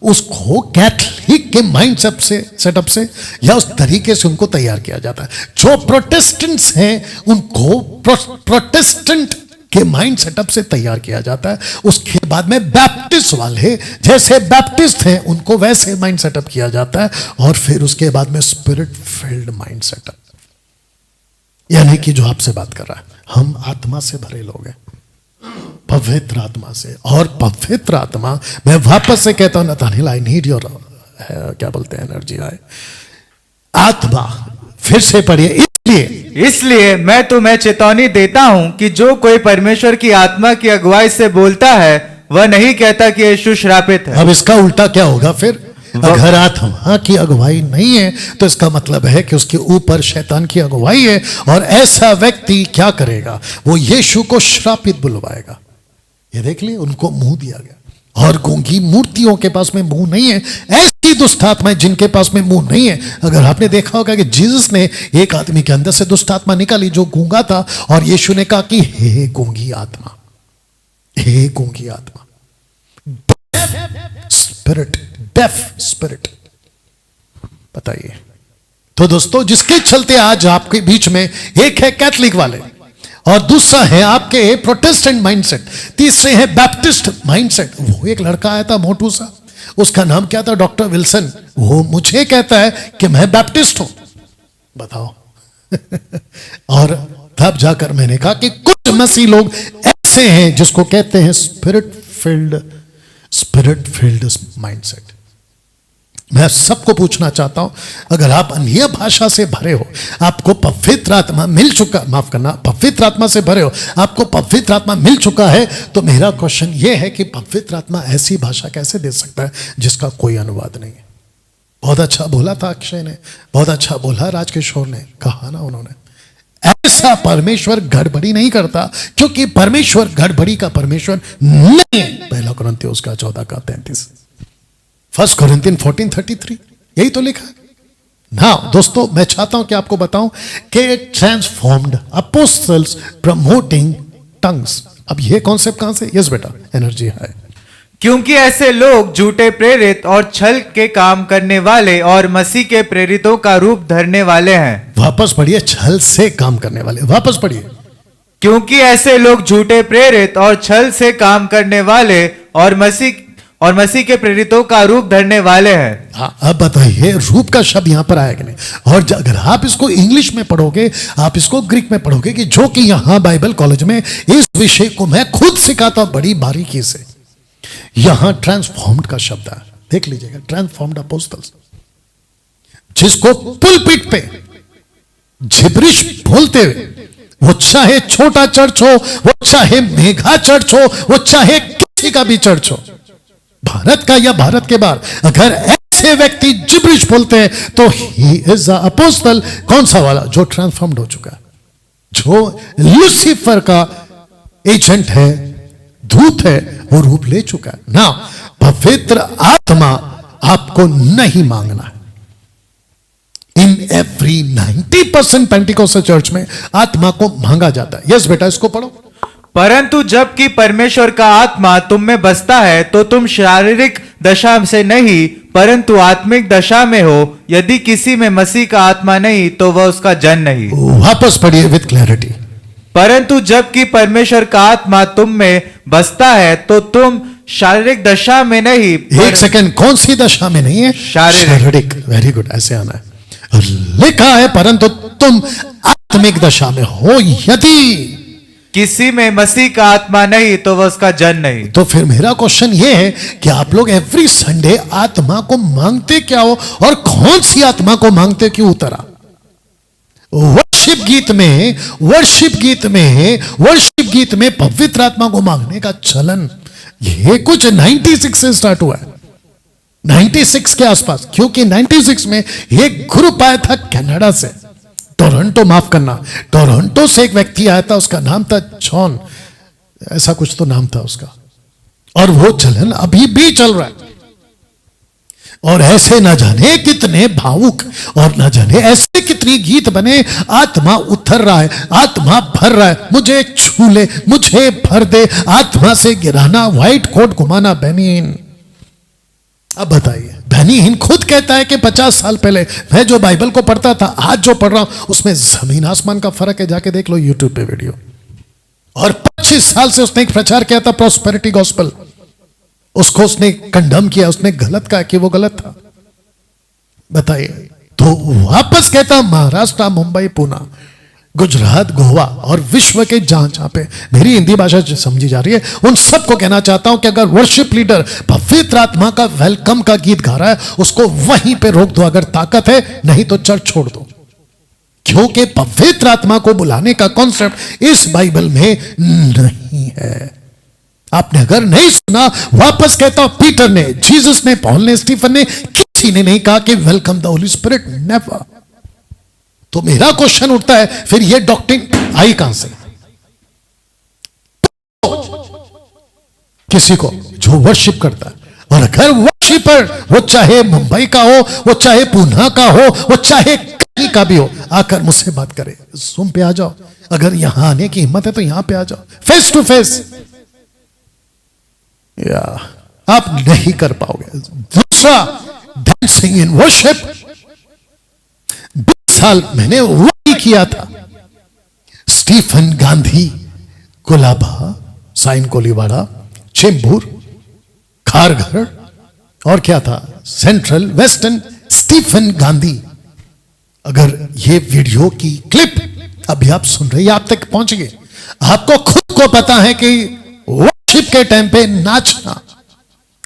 उसको कैथलिक के माइंड सेटअप से या उस तरीके से उनको तैयार किया जाता है। जो प्रोटेस्टेंट्स हैं उनको प्रोटेस्टेंट के माइंड सेटअप से तैयार किया जाता है। उसके बाद में बैप्टिस्ट वाले जैसे बैप्टिस्ट हैं उनको वैसे माइंड सेटअप किया जाता है। और फिर उसके बाद में स्पिरिट फिल्ड माइंड सेटअप, यानी कि जो आपसे बात कर रहा है, हम आत्मा से भरे लोग हैं, पवित्र आत्मा से। और पवित्र आत्मा, मैं वापस से कहता हूं नतानिएल, आई नीड योर क्या बोलते हैं एनर्जी, आए आत्मा। फिर से पढ़िए। इसलिए मैं तुम्हें चेतावनी देता हूं कि जो कोई परमेश्वर की आत्मा की अगुवाई से बोलता है वह नहीं कहता कि यीशु श्रापित है। अब इसका उल्टा क्या होगा फिर? अगर आत्मा की अगुवाई नहीं है तो इसका मतलब है कि उसके ऊपर शैतान की अगुवाई है। और ऐसा व्यक्ति क्या करेगा? वो यीशु को श्रापित बुलवाएगा। ये देख लिए, उनको मुंह दिया गया। और गूंगी मूर्तियों के पास में मुंह नहीं है। ऐसी दुष्ट आत्माएं जिनके पास में मुंह नहीं है। अगर आपने देखा होगा कि जीसस ने एक आदमी के अंदर से दुष्ट आत्मा निकाली जो गूंगा था, और यीशु ने कहा कि हे गूंगी आत्मा, हे गूंगी आत्मा, स्पिरिट, डेफ स्पिरिट। बताइए। तो दोस्तों, जिसके चलते आज आपके बीच में एक है कैथलिक वाले, और दूसरा है आपके प्रोटेस्टेंट माइंडसेट, तीसरे है बैप्टिस्ट माइंडसेट। वो एक लड़का आया था मोटू सा, उसका नाम क्या था? Doctor Wilson. वो मुझे कहता है कि मैं बैप्टिस्ट हूं। बताओ। और तब जाकर मैंने कहा कि कुछ मसीह लोग ऐसे हैं जिसको कहते हैं स्पिरिट फील्ड माइंडसेट। मैं सबको पूछना चाहता हूं, अगर आप अन्य भाषा से भरे हो, आपको पवित्र आत्मा मिल चुका, माफ करना, पवित्र आत्मा से भरे हो, आपको पवित्र आत्मा मिल चुका है, तो मेरा क्वेश्चन यह है कि पवित्र आत्मा ऐसी भाषा कैसे दे सकता है जिसका कोई अनुवाद नहीं है? बहुत अच्छा बोला था अक्षय ने, बहुत अच्छा बोला राजकिशोर ने, कहा ना उन्होंने। ऐसा परमेश्वर गड़बड़ी नहीं करता, क्योंकि परमेश्वर गड़बड़ी का परमेश्वर नहीं है। 1 कुरिन्थियों 14:33, 1 कुरिन्थियन 14:33, यही तो लिखा है ना। दोस्तों, मैं चाहता हूं कि आपको बताऊं कि ट्रांसफॉर्म्ड अपोस्टल्स प्रमोटिंग टंग्स। अब ये कॉन्सेप्ट कहां से? यस बेटा, एनर्जी है। क्योंकि ऐसे लोग झूठे प्रेरित और छल के काम करने वाले और मसीह के प्रेरितों का रूप धरने वाले हैं। वापस पढ़िए, छल से काम करने वाले, वापस पढ़िए। क्योंकि ऐसे लोग झूठे प्रेरित और छल से काम करने वाले और मसीह के प्रेरितों का रूप धरने वाले हैं। हाँ, अब बताइए, रूप का शब्द यहां पर आएगा नहीं। और अगर आप इसको इंग्लिश में पढ़ोगे, आप इसको ग्रीक में पढ़ोगे, कि जो कि यहां बाइबल कॉलेज में इस विषय को मैं खुद सिखाता हूं बड़ी बारीकी से। यहां ट्रांसफॉर्म्ड का शब्द है, देख लीजिएगा, ट्रांसफॉर्म्ड अपोस्टल्स, जिसको पुलपिट पे जिब्रिश बोलते हुए, वो चाहे छोटा चर्च हो, वो चाहे मेगा चर्च हो, वो चाहे किसी का भी चर्च हो, भारत का या भारत के बाहर, अगर ऐसे व्यक्ति जिब्रिश इंग्लिश बोलते हैं तो ही इज अ अपोस्टल। कौन सा वाला? जो ट्रांसफॉर्म्ड हो चुका है, जो लूसीफर का एजेंट है, दूत है, वो रूप ले चुका है ना। पवित्र आत्मा आपको नहीं मांगना है। इन एवरी 90% पेंटिकोस्टल चर्च में आत्मा को मांगा जाता है। यस बेटा, इसको पढ़ो। परंतु जबकि परमेश्वर का आत्मा तुम में बसता है तो तुम शारीरिक दशा से नहीं परंतु आत्मिक दशा में हो। यदि किसी में मसीह का आत्मा नहीं तो वह उसका जन नहीं। वापस पढ़िए विद क्लैरिटी। परंतु जबकि परमेश्वर का आत्मा तुम में बसता है तो तुम शारीरिक दशा में नहीं। एक सेकंड, कौन सी दशा में नहीं है? शारीरिक। वेरी गुड, ऐसे आना है। लिखा है परंतु तुम आत्मिक दशा में हो। यदि किसी में मसीह का आत्मा नहीं तो वह उसका जन नहीं। तो फिर मेरा क्वेश्चन ये है कि आप लोग एवरी संडे आत्मा को मांगते क्या हो और कौन सी आत्मा को मांगते? क्यों उतरा? वर्शिप गीत में पवित्र आत्मा को मांगने का चलन ये कुछ 96 से स्टार्ट हुआ है, 96 के आसपास। क्योंकि 96 में एक ग्रुप आया था कनाडा से, टोरंटो, माफ करना, टोरंटो से एक व्यक्ति आया था, उसका नाम था जॉन, ऐसा कुछ तो नाम था उसका। और वो चलन अभी भी चल रहा है। और ऐसे न जाने कितने भावुक और न जाने ऐसे कितनी गीत बने। आत्मा उतर रहा है, आत्मा भर रहा है, मुझे छू ले, मुझे भर दे, आत्मा से गिराना, व्हाइट कोट घुमाना। बेनिहीन, अब बताइए, बेनिहीन खुद कहता है कि 50 साल पहले मैं जो बाइबल को पढ़ता था, आज जो पढ़ रहा हूं उसमें जमीन आसमान का फर्क है। जाके देख लो यूट्यूब पे वीडियो। और 25 साल से उसने एक प्रचार किया था, प्रॉस्पेरिटी गॉस्पेल। उसको उसने कंडम किया, उसने गलत कहा कि वो गलत था। बताइए, तो वापस कहता महाराष्ट्र, मुंबई, पुणे, गुजरात, गोवा और विश्व के जहां जहां पे मेरी हिंदी भाषा समझी जा रही है, उन सबको कहना चाहता हूं कि अगर वर्शिप लीडर पवित्र आत्मा का वेलकम का गीत गा रहा है, उसको वहीं पे रोक दो अगर ताकत है, नहीं तो चर्च छोड़ दो। क्योंकि पवित्र आत्मा को बुलाने का कॉन्सेप्ट इस बाइबल में नहीं है। आपने अगर नहीं सुना, वापस कहता हूं, पीटर ने, जीसस ने, पॉल ने, स्टीफन ने, किसी ने नहीं कहा कि welcome the Holi spirit, never. तो मेरा क्वेश्चन उठता है, फिर ये डॉक्ट्रिन आई कहां से? किसी को जो वर्शिप करता है, और अगर वर्शिपर वो चाहे मुंबई का हो, वो चाहे पुणे का हो, वो चाहे कहीं का भी हो, आकर मुझसे बात करे, Zoom पे आ जाओ। अगर यहां आने की हिम्मत है तो यहां पे आ जाओ, फेस टू फेस। या आप नहीं कर पाओगे। दूसरा, डांसिंग इन वर्शिप, 20 साल मैंने वही किया था। स्टीफन गांधी, कोलाबा, साइन कोलीवाड़ा, चेंबूर, खारघर और क्या था, सेंट्रल वेस्टर्न, स्टीफन गांधी। अगर ये वीडियो की क्लिप अभी आप सुन रहे हैं, आप तक पहुंच गए, आपको खुद को पता है कि वर्शिप के टाइम पे नाचना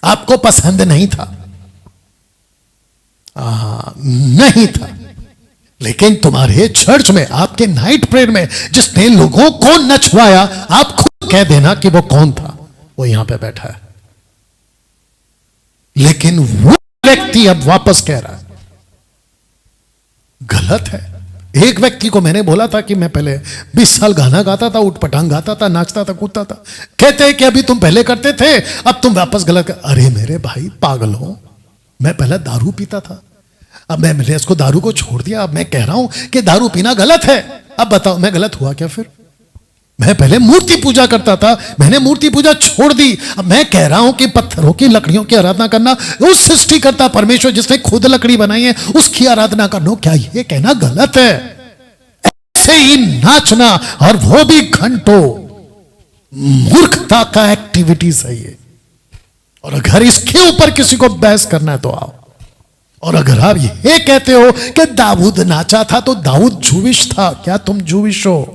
आपको पसंद नहीं था, नहीं था, लेकिन तुम्हारे चर्च में, आपके नाइट प्रेयर में जिसने लोगों को नचवाया, आप खुद कह देना कि वो कौन था। वो यहां पे बैठा है। लेकिन वो व्यक्ति अब वापस कह रहा है गलत है। एक व्यक्ति को मैंने बोला था कि मैं पहले 20 साल गाना गाता था, उठ पटांग गाता था, नाचता था, कूदता था। कहते हैं कि अभी तुम पहले करते थे, अब तुम वापस गलत कर। अरे मेरे भाई, पागल हो, मैं पहले दारू पीता था, अब मैंने इसको दारू को छोड़ दिया। अब मैं कह रहा हूं कि दारू पीना गलत है। अब बताओ मैं गलत हुआ क्या? फिर मैं पहले मूर्ति पूजा करता था, मैंने मूर्ति पूजा छोड़ दी। अब मैं कह रहा हूं कि पत्थरों की, लकड़ियों की आराधना करना, उस सृष्टिकर्ता परमेश्वर जिसने खुद लकड़ी बनाई है उसकी आराधना करना, क्या ये कहना गलत है? ऐसे ही नाचना, और वो भी घंटों, मूर्खता का एक्टिविटीज है ये। और अगर इसके ऊपर किसी को बहस करना है तो आओ। और अगर आप ये कहते हो कि दाऊद नाचा था, तो दाऊद जूविश था, क्या तुम जूविश हो?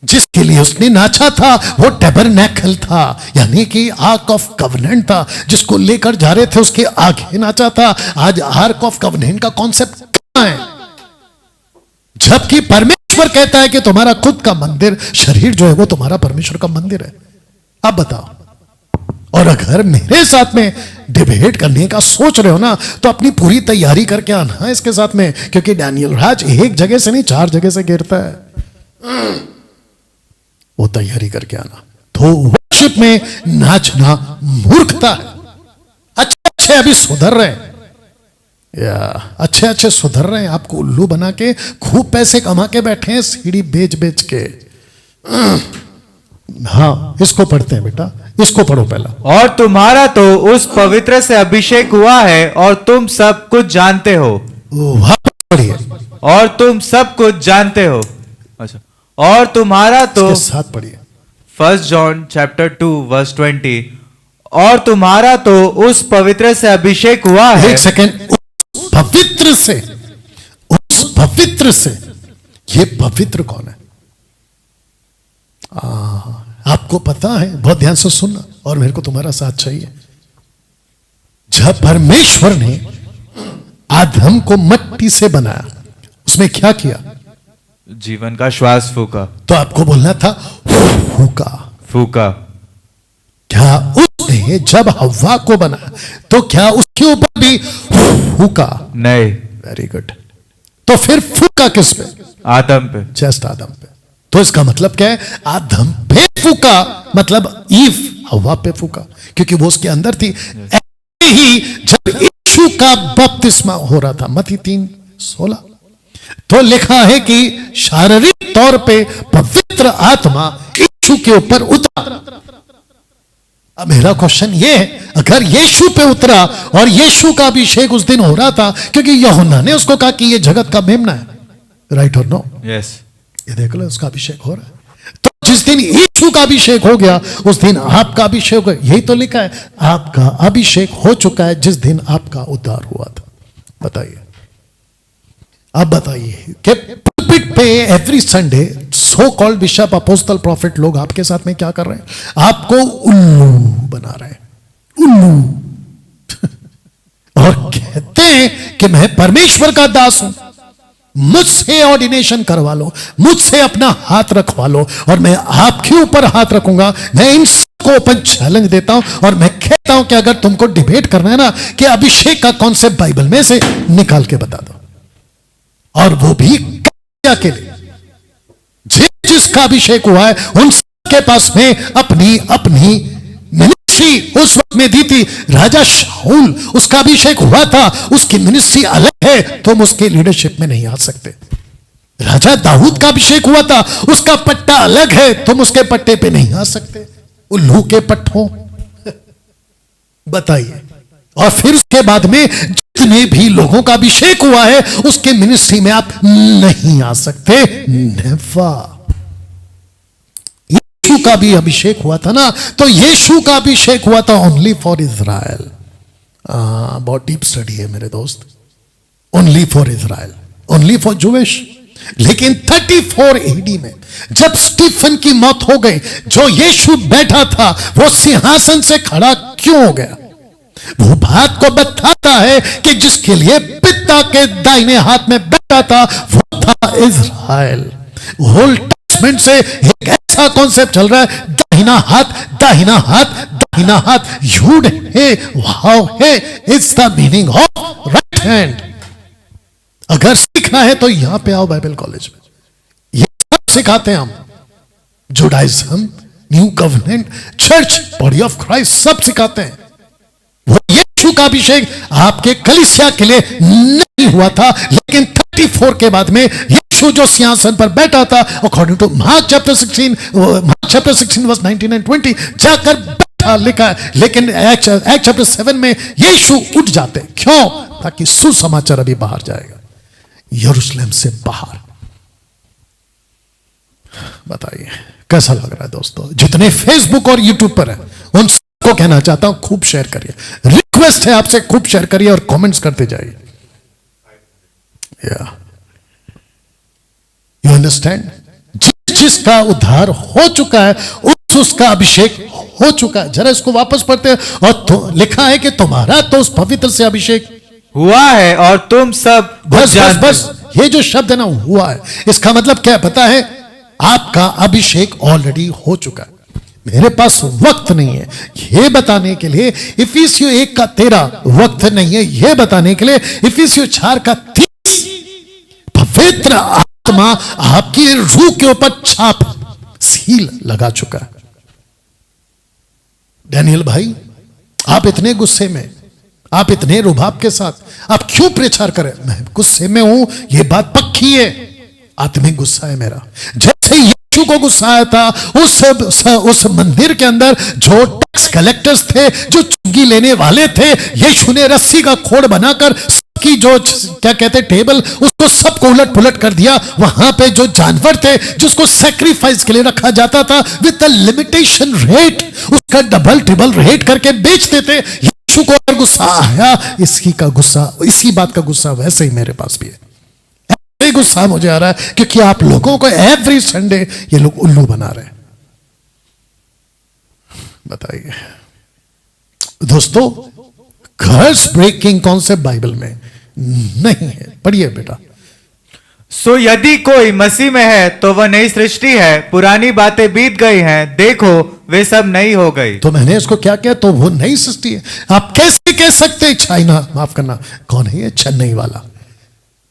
जिसके लिए उसने नाचा था वो टैबरनैकल था, यानी कि आर्क ऑफ कवनेंट था, जिसको लेकर जा रहे थे उसके आगे नाचा था। आज आर्क ऑफ कवनेंट का कॉन्सेप्ट कहां है? जबकि परमेश्वर कहता है कि तुम्हारा खुद का मंदिर, शरीर जो है वो तुम्हारा परमेश्वर का मंदिर है। अब बताओ। और अगर मेरे साथ में डिबेट करने का सोच रहे हो ना, तो अपनी पूरी तैयारी करके आना इसके साथ में, क्योंकि डैनियल राज एक जगह से नहीं 4 जगह से गिरता है। वो तैयारी करके आना। तो वर्शिप में नाचना मूर्खता है। अच्छे अभी सुधर रहे हैं, या अच्छे सुधर रहे हैं, आपको उल्लू बना के खूब पैसे कमा के बैठे हैं सीढ़ी बेच बेच के। हाँ, इसको पढ़ते हैं बेटा, इसको पढ़ो पहला। और तुम्हारा तो उस पवित्र से अभिषेक हुआ है और तुम सब कुछ जानते हो। वापस पढ़िए, और तुम सब कुछ जानते हो। अच्छा, और तुम्हारा तो इसके साथ पढ़िए। 1 जॉन चैप्टर 2 वर्स 20, और तुम्हारा तो उस पवित्र से अभिषेक हुआ है। एक सेकेंड, उस पवित्र से, ये पवित्र कौन है? आपको पता है, बहुत ध्यान से सुनना, और मेरे को तुम्हारा साथ चाहिए। जब परमेश्वर ने आदम को मिट्टी से बनाया, उसमें क्या किया? जीवन का श्वास फूका। तो आपको बोलना था फूका। क्या उसने जब हव्वा को बनाया तो क्या उसके ऊपर भी फूका? नहीं। Very good. तो फिर फूका किस पे? आदम पे। जस्ट आदम पे। तो इसका मतलब क्या है? आदम पे फूका, मतलब ईव हव्वा पे फूका, क्योंकि वो उसके अंदर थी। ऐसे ही जब यीशु का बपतिस्मा हो रहा था, मत्ती 3:16, तो लिखा है कि शारीरिक तौर पे पवित्र आत्मा यीशु के ऊपर उतरा। अब मेरा क्वेश्चन ये है, अगर यीशु पे उतरा और यीशु का अभिषेक उस दिन हो रहा था, क्योंकि यूहन्ना ने उसको कहा कि ये जगत का मेमना है, राइट और नो? यस। ये देख लो, उसका अभिषेक हो रहा है। तो जिस दिन यीशु का अभिषेक हो गया, उस दिन आपका अभिषेक हो गया। यही तो लिखा है, आपका अभिषेक हो चुका है जिस दिन आपका उद्धार हुआ था। बताइए, अब बताइए कि पुलपिट पे every Sunday so called bishop, apostle, profit लोग आपके साथ में क्या कर रहे हैं? आपको उल्लू बना रहे हैं, उल्लू। और कहते हैं कि मैं परमेश्वर का दास हूं, मुझसे ऑर्डिनेशन करवा लो, मुझसे अपना हाथ रखवा लो, और मैं आपके ऊपर हाथ रखूंगा। मैं इन सबको ओपन चैलेंज देता हूं, और मैं कहता हूं कि अगर तुमको डिबेट करना है ना, कि अभिषेक का कॉन्सेप्ट बाइबल में से निकाल के बता दो, और वो भी के लिए जिसका अभिषेक हुआ है उन सबके पास में अपनी अपनी मिनिस्ट्री उस वक्त में दी थी। राजा शाऊल, उसका अभिषेक हुआ था, उसकी मिनिस्ट्री अलग है, तुम उसके लीडरशिप में नहीं आ सकते। राजा दाऊद का अभिषेक हुआ था, उसका पट्टा अलग है, तुम उसके पट्टे पे नहीं आ सकते। उल्लू के पट्टों बताइए। और फिर उसके बाद में जितने भी लोगों का अभिषेक हुआ है, उसके मिनिस्ट्री में आप नहीं आ सकते। नेवर। यीशु का भी अभिषेक हुआ था ना, तो यीशु का अभिषेक हुआ था ओनली फॉर इज़राइल। बहुत डीप स्टडी है मेरे दोस्त। Only for Israel, only for Jewish. लेकिन 34 AD में जब स्टीफन की मौत हो गई, जो यीशु बैठा था वो सिंहासन से खड़ा क्यों हो गया? वो बात को बताता है कि जिसके लिए पिता के दाहिने हाथ में बैठा था वो था इज़राइल। ओल्ड टेस्टमेंट से एक ऐसा कॉन्सेप्ट चल रहा है, दाहिना हाथ, दाहिना हाथ, दाहिना हाथ। यूड है, वाव है, it's the meaning of right hand. अगर सीखना है तो यहां पे आओ बाइबल कॉलेज में, ये सब सिखाते हैं हम। Judaism, new covenant, church, body of Christ, सब सिखाते हैं। वो यीशु का अभिषेक आपके कलीसिया के लिए नहीं हुआ था, लेकिन 34 के बाद में यीशु जो सिंहासन पर बैठा था, according to Mark chapter 16 verse 19 and 20 जाकर बैठा, लिखा है। लेकिन एक्ट चैप्टर 7 में यीशु उठ जाते। क्यों? ताकि सुसमाचार अभी बाहर जाएगा, यरूशलेम से बाहर। बताइए कैसा लग रहा है दोस्तों? जितने फेसबुक और यूट्यूब पर है उन सबको कहना चाहता हूं, खूब शेयर करिए। रिक्वेस्ट है आपसे, खूब शेयर करिए और कमेंट्स करते जाइए। You understand? जिसका उद्धार हो चुका है, उसका अभिषेक हो चुका है। जरा इसको वापस पढ़ते हैं। और तो लिखा है कि तुम्हारा तो उस पवित्र से अभिषेक हुआ है और तुम सब बस ये जो शब्द है ना, हुआ है, इसका मतलब क्या पता है? आपका अभिषेक ऑलरेडी हो चुका है। मेरे पास वक्त नहीं है ये बताने के लिए। इफिसियों 1:13 वक्त नहीं है ये बताने के लिए। इफिसियों 4:30 पवित्र आत्मा आपकी रूह के ऊपर छाप सील लगा चुका है। डैनियल भाई, आप इतने गुस्से में, आप इतने रुभाव के साथ आप क्यों प्रचार करें? मैं गुस्से में हूं, यह बात पक्की है। आत्मिक गुस्सा है मेरा। जैसे यीशु को गुस्सा आया था उस मंदिर के अंदर जो टैक्स कलेक्टर्स थे, जो चुंगी लेने वाले थे, यीशु ने रस्सी का खोड़ बनाकर सबकी जो क्या कहते टेबल, उसको सबको उलट पुलट कर दिया। वहां पे जो जानवर थे जिसको सैक्रिफाइस के लिए रखा जाता था विद लिमिटेशन रेट, उसका डबल ट्रिपल रेट करके बेचते थे। यीशु को अगर गुस्सा आया, इसी बात का गुस्सा वैसे ही मेरे पास भी है। गुस्सा मुझे आ रहा है क्योंकि आप लोगों को एवरी संडे ये लोग उल्लू बना रहे हैं। बताइए दोस्तों, कर्स ब्रेकिंग कॉन्सेप्ट बाइबल में नहीं है। पढ़िए बेटा। सो यदि कोई मसीह में है तो वह नई सृष्टि है, पुरानी बातें बीत गई हैं, देखो वे सब नई हो गई। तो मैंने इसको क्या किया? तो वो नई सृष्टि है। आप कैसे कह सकते हैं चाइना, माफ करना, कौन है ये? चेन्नई वाला।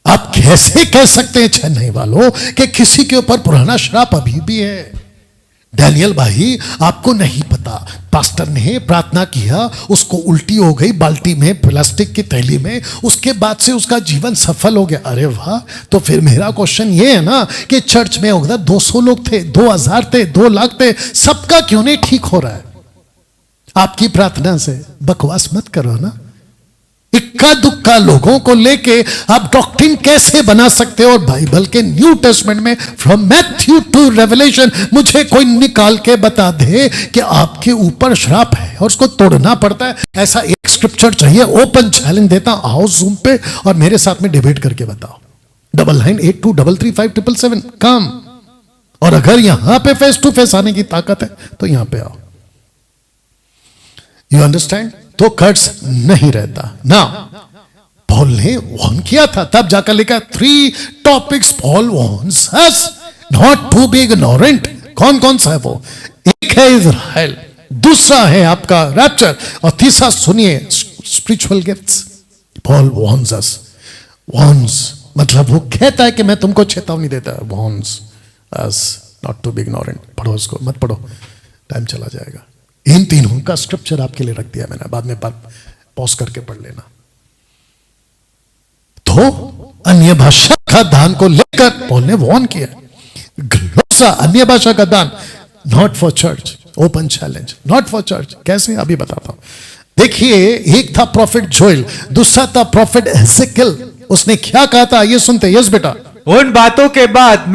आप कैसे कह सकते हैं चेन्नई वालों कि किसी के ऊपर पुराना श्राप अभी भी है? डैनियल भाई, आपको नहीं पता, पास्टर ने प्रार्थना किया, उसको उल्टी हो गई बाल्टी में, प्लास्टिक की थैली में, उसके बाद से उसका जीवन सफल हो गया। अरे वाह! तो फिर मेरा क्वेश्चन ये है ना कि चर्च में होगा 200 लोग थे, 2000 थे, 2 लाख थे, सबका क्यों नहीं ठीक हो रहा है? आपकी प्रार्थना से। बकवास मत करो ना। इक्का दुक्का लोगों को लेके आप डॉक्ट्रिन कैसे बना सकते हो? और बाइबल के न्यू टेस्टमेंट में फ्रॉम मैथ्यू टू रेवलेशन मुझे कोई निकाल के बता दे कि आपके ऊपर श्राप है और उसको तोड़ना पड़ता है। ऐसा एक स्क्रिप्चर चाहिए। ओपन चैलेंज देता, आओ जूम पे और मेरे साथ में डिबेट करके बताओ। 9982335777 काम। और अगर यहां पे फेस टू फेस आने की ताकत है तो यहां पे आओ। You understand? तो कर्स नहीं रहता ना। पॉल ने वॉर्न किया था, तब जाकर लिखा 3 topics Paul warns us not to be ignorant. कौन कौन सा है वो? एक है इजराइल, दूसरा है आपका रैप्चर, और तीसरा सुनिए स्पिरिचुअल गिफ्ट्स। पॉल वॉर्न्स अस। वॉर्न्स मतलब वो कहता है कि मैं तुमको चेतावनी देता है। Warns us not to be ignorant. पढ़ो इसको, मत पढ़ो, टाइम चला जाएगा। इन तीनों का स्क्रिप्चर आपके लिए रख दिया मैंने, बाद में पॉज करके पढ़ लेना। तो अन्य भाषा का दान को लेकर पॉल ने वार्न किया। ग्लोसा, अन्य भाषा का दान, not for church. Open challenge, not for church. कैसे? अभी बताता हूं। देखिए, एक था प्रॉफिट जोएल, दूसरा था प्रॉफिट एजेकियल। उसने क्या कहा था ये सुनते। यस बेटा। उन बातों के बाद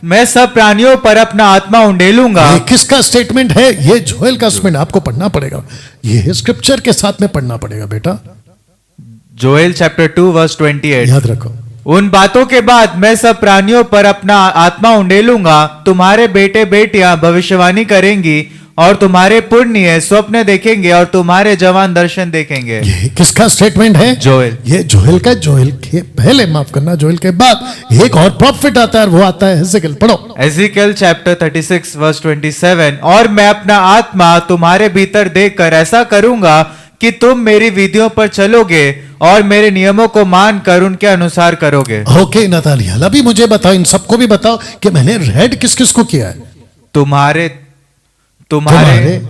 मैं सब प्राणियों पर अपना आत्मा उंडेलूंगा। ये किसका स्टेटमेंट है? ये जोएल का स्टेटमेंट। आपको पढ़ना पड़ेगा, ये स्क्रिप्चर के साथ में पढ़ना पड़ेगा बेटा। Joel chapter 2 verse 28। याद रखो। उन बातों के बाद मैं सब प्राणियों पर अपना आत्मा उंडेलूंगा, तुम्हारे बेटे बेटियां भविष्यवाणी करेंगी और तुम्हारे पुण्य स्वप्न देखेंगे और तुम्हारे जवान दर्शन देखेंगे। ये किसका स्टेटमेंट है? जोएल। ये जोएल का। जोएल के पहले, माफ करना, जोएल के बाद एक और प्रॉफिट आता है, वो आता है एजेकियल। पढ़ो। Ezekiel chapter 36 verse 27। और मैं अपना आत्मा तुम्हारे भीतर देकर ऐसा करूंगा कि तुम मेरी विधियों पर चलोगे और मेरे नियमों को मानकर उनके अनुसार करोगे। ओके नतालिया, अभी मुझे बताओ, इन सबको भी बताओ कि मैंने रेड किस किस को किया है? तुम्हारे तुम और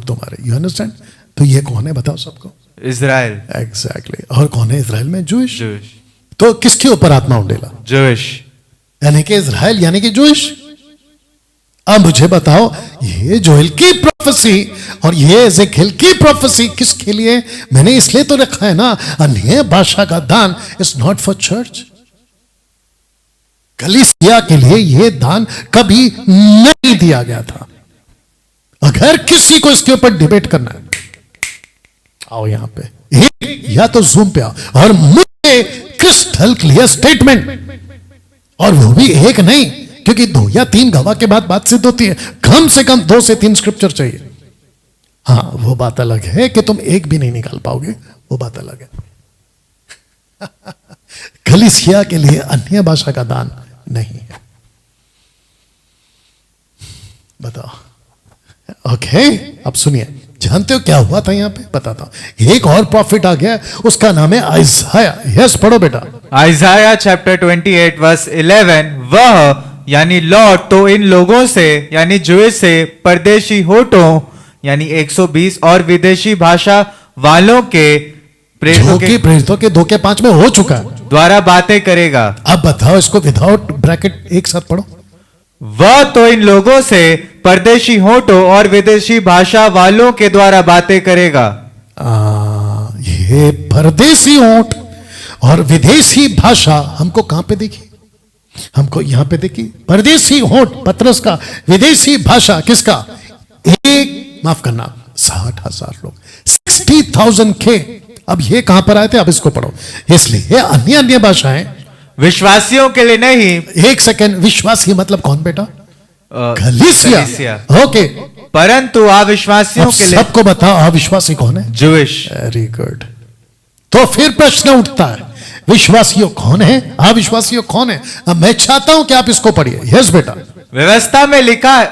तुम्हारे। You understand? तो ये कौन है बताओ सबको? इजराइल। एग्जैक्टली। और कौन है इजराइल में? जूश। जूश। तो किसके ऊपर आत्मा उंडेला? जूश यानी कि इजराइल, यानी कि जूश। अब मुझे बताओ, ये जोएल की प्रोफेसी और ये एजेकियल की प्रोफेसी किसके लिए? मैंने इसलिए तो रखा है ना, अन्य भाषा का दान इज नॉट फॉर चर्च। कलीसिया के लिए यह दान कभी नहीं दिया गया था। अगर किसी को इसके ऊपर डिबेट करना है, आओ यहां पे, या तो जूम पे आओ और मुझे क्रिस्टल क्लियर स्टेटमेंट, और वो भी एक नहीं, क्योंकि 2 या 3 गवाह के बाद बात सिद्ध होती है। कम से कम 2 से 3 स्क्रिप्चर चाहिए। हाँ, वो बात अलग है कि तुम एक भी नहीं निकाल पाओगे, वो बात अलग है। कलीसिया के लिए अन्य भाषा का दान नहीं है। बताओ। ओके, अब सुनिए, जानते हो क्या हुआ था यहां पे? बताता हूं। एक और प्रॉफिट आ गया, उसका नाम है आइजाया। यस, पढ़ो बेटा। आइजाया चैप्टर 28 वर्स 11, वह यानी लॉर्ड तो इन लोगों से यानी जूइश से परदेशी होठों यानी 120 और विदेशी भाषा वालों के जो कि प्रेरितों के 2:5 में हो चुका है। द्वारा बातें करेगा। अब बताओ इसको विदाउट ब्रैकेट एक साथ पढ़ो। वह तो इन लोगों से परदेशी होठों और विदेशी भाषा वालों के द्वारा बातें करेगा। ये परदेशी होठ और विदेशी भाषा हमको कहां पे देखी? हमको यहां पे देखी। परदेशी होठ पतरस का, विदेशी भाषा किसका? माफ करना, 60,000 लोग, 60,000 के। अब ये कहां पर आए थे? अब इसको पढ़ो। इसलिए अन्य अन्य भाषाएं विश्वासियों के लिए नहीं। एक सेकेंड, विश्वासी मतलब कौन बेटा? कलीसिया। ओके, परंतु अविश्वासियों के लिए। सबको बताओ अविश्वासी कौन है? जूइश। Very good. तो फिर प्रश्न उठता है, विश्वासियों कौन है, अविश्वासियों कौन है? अब मैं चाहता हूं कि आप इसको पढ़िए। यस बेटा। व्यवस्था में लिखा है,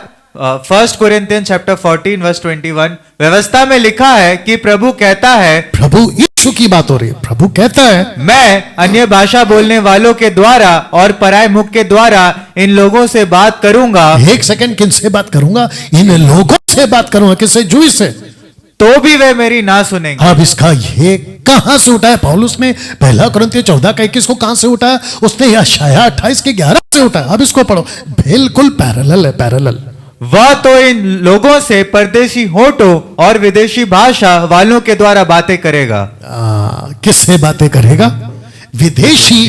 1 कोरिन्थियंस चैप्टर 14 वर्स 21, व्यवस्था में लिखा है कि प्रभु कहता है, प्रभु यीशु की बात हो रही है, प्रभु कहता है, मैं अन्य भाषा बोलने वालों के द्वारा और पराय मुख के द्वारा इन लोगों से बात करूंगा। एक सेकंड, किनसे बात करूंगा? इन लोगों से बात करूंगा। किससे? जूइश से। तो भी वे मेरी ना सुनेंगे। अब इसका ये कहां से उठाया पौलुस ने? 1 कुरिन्थियों 14:21 को कहां से उठाया? उसने यशायाह 28:11 से उठाया। अब इसको पढ़ो, बिल्कुल पैरेलल है, पैरेलल। वह तो इन लोगों से परदेशी होठों और विदेशी भाषा वालों के द्वारा बातें करेगा। किससे बातें करेगा? विदेशी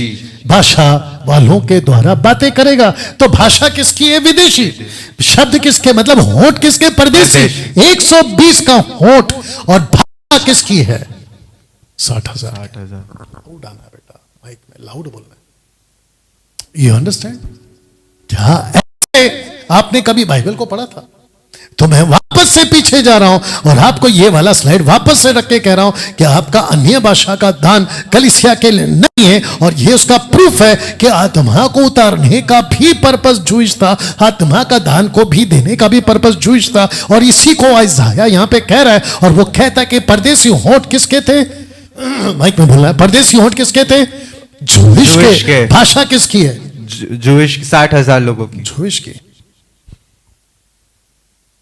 भाषा वालों के द्वारा बातें करेगा। तो भाषा किसकी है? विदेशी। शब्द किसके? मतलब होठ किसके? परदेशी। 120 का होठ। और भाषा किसकी है? 60,000। उड़ाना बेटा, माइक में लाउड बोलना। You understand? क्या ऐसे आपने कभी बाइबल को पढ़ा था? तो मैं वापस से पीछे जा रहा हूं और आपको ये वाला स्लाइड वापस से रख के कह रहा हूं कि आपका अन्य भाषा का दान कलीसिया के लिए नहीं है। और ये उसका प्रूफ है कि आत्मा को उतारने का भी पर्पस जूइश था, आत्मा का दान को भी देने का भी पर्पस जूइश था। और इसी को आइजाया यहां पे कह रहा है। और वो कहता है कि परदेसी होठ किसके थे? माइक में बोल रहा है, परदेसी होठ किसके थे? जूइश के। भाषा किसकी है? जूइश 60,000 लोगों की। जूइश की।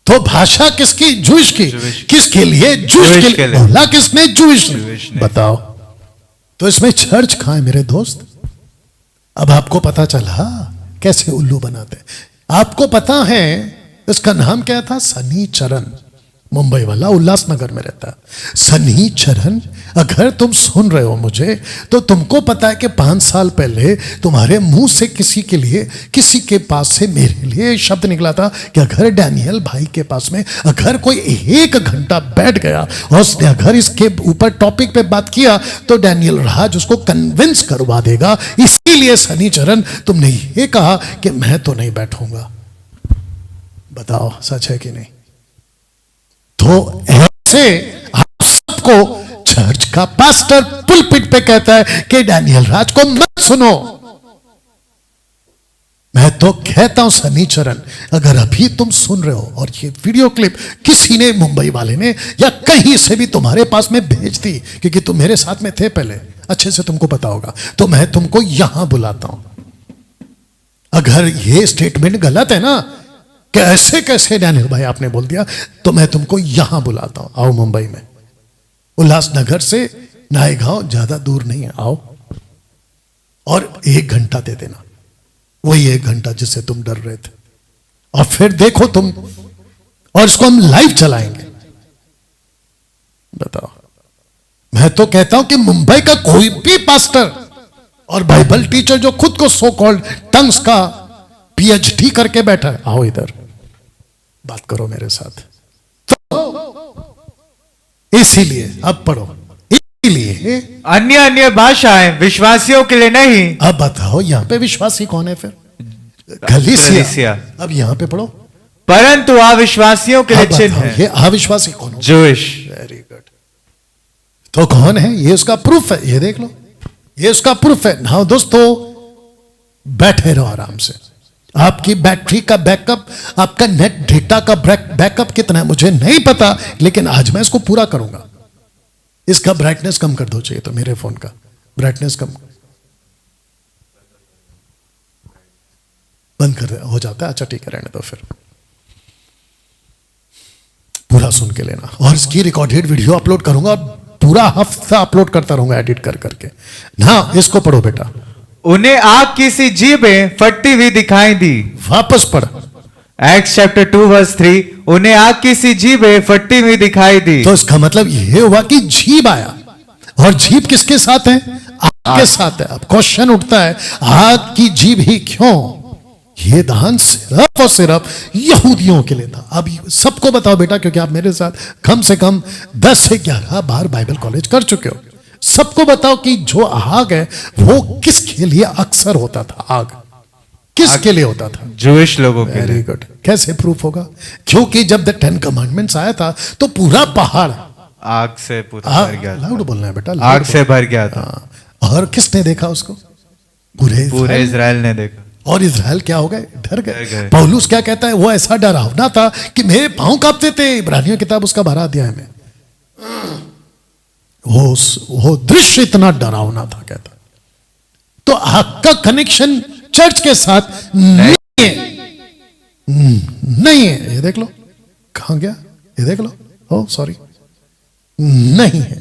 तो भाषा किसकी? जूइश की। किसके लिए? जूइश के लिए। बोला किसने? जूइश ने। बताओ, तो इसमें चर्च कहां है मेरे दोस्त? अब आपको पता चला कैसे उल्लू बनाते। आपको पता है इसका नाम क्या था? शनिचरण। मुंबई वाला, उल्लासनगर में रहता है। शनिचरण। अगर तुम सुन रहे हो मुझे, तो तुमको पता है कि 5 साल पहले तुम्हारे मुंह से किसी के लिए, किसी के पास से मेरे लिए शब्द निकला था कि अगर डैनियल भाई के पास में अगर कोई 1 घंटा बैठ गया और उसने अगर इसके ऊपर टॉपिक पे बात किया तो डैनियल राज उसको कन्विंस करवा देगा। इसीलिए शनिचरण तुमने ये कहा कि मैं तो नहीं बैठूंगा। बताओ सच है कि नहीं? तो ऐसे आप सबको चर्च का पास्टर पुलपिट पे कहता है कि डैनियल राज को मत सुनो। मैं तो कहता हूं शनिचरण, अगर अभी तुम सुन रहे हो और ये वीडियो क्लिप किसी ने, मुंबई वाले ने या कहीं से भी तुम्हारे पास में भेज दी, क्योंकि तुम मेरे साथ में थे पहले, अच्छे से तुमको पता होगा, तो मैं तुमको यहां बुलाता हूं। अगर ये स्टेटमेंट गलत है ना, कैसे कैसे डैनियल भाई आपने बोल दिया, तो मैं तुमको यहां बुलाता हूं। आओ मुंबई में, उल्लासनगर से नायगांव ज्यादा दूर नहीं है। आओ और 1 घंटा दे देना, वही 1 घंटा जिससे तुम डर रहे थे। और फिर देखो तुम, और इसको हम लाइव चलाएंगे। बताओ, मैं तो कहता हूं कि मुंबई का कोई भी पास्टर और बाइबल टीचर जो खुद को सो कॉल्ड टंग्स का PhD करके बैठा है, आओ इधर बात करो मेरे साथ। तो इसीलिए अब पढ़ो, इसीलिए अन्य अन्य भाषाएं विश्वासियों के लिए नहीं। अब बताओ यहां पे विश्वासी कौन है? फिर कलीसिया। अब यहां पे पढ़ो, परंतु अविश्वासियों के लिए चिन्ह है। ये अविश्वासी कौन हो? जूइश। Very good. तो कौन है? ये उसका प्रूफ है, ये देख लो, ये उसका प्रूफ है। ना दोस्तों, बैठे रहो आराम से, आपकी बैटरी का बैकअप, आपका नेट डेटा का बैकअप कितना है मुझे नहीं पता, लेकिन आज मैं इसको पूरा करूंगा। इसका ब्राइटनेस कम कर दो चाहिए तो, मेरे फोन का ब्राइटनेस कम बंद कर हो जाता है। अच्छा ठीक है, रहने दो फिर। पूरा सुन के लेना, और इसकी रिकॉर्डेड वीडियो अपलोड करूंगा, पूरा हफ्ता अपलोड करता रहूंगा एडिट कर करके ना। इसको पढ़ो बेटा। उन्हें आग की सी जीभें फटती हुई दिखाई दी। वापस पढ़। एक्ट्स चैप्टर 2 वर्स 3, उन्हें आग की सी जीभें फटती हुई दिखाई दी। तो इसका मतलब यह हुआ कि जीभ आया, और जीभ किसके साथ है? आग के साथ है। अब क्वेश्चन उठता है, आग की जीभ ही क्यों? ये दान सिर्फ और सिर्फ यहूदियों के लिए था। अब सबको बताओ बेटा, क्योंकि आप मेरे साथ कम से कम 10 से 11 बार बाइबल कॉलेज कर चुके हो। सबको बताओ कि जो आग है वो किसके लिए अक्सर होता था? आग किसके लिए होता था? जूइश लोगों के वेरी लिए। गुड। कैसे प्रूफ होगा? क्योंकि जब द 10 कमांडमेंट्स आया था तो पूरा पहाड़ आग से पूरा भर गया था। लाउड बोलना है बेटा, आग से भर गया था। और किसने देखा उसको? पूरे पूरे इजराइल ने देखा। और इजराइल क्या हो गए? डर डर गए। गए। पौलुस क्या कहता है? वो ऐसा डरावना था कि मेरे पांव कांपते थे। इब्रानियों किताब उसका 12 अध्याय में वो दृश्य इतना डरावना था, कहता। तो आपका कनेक्शन चर्च के साथ नहीं है, नहीं है। ये देख लो कहां गया, ये देख लो। ओ सॉरी, नहीं है।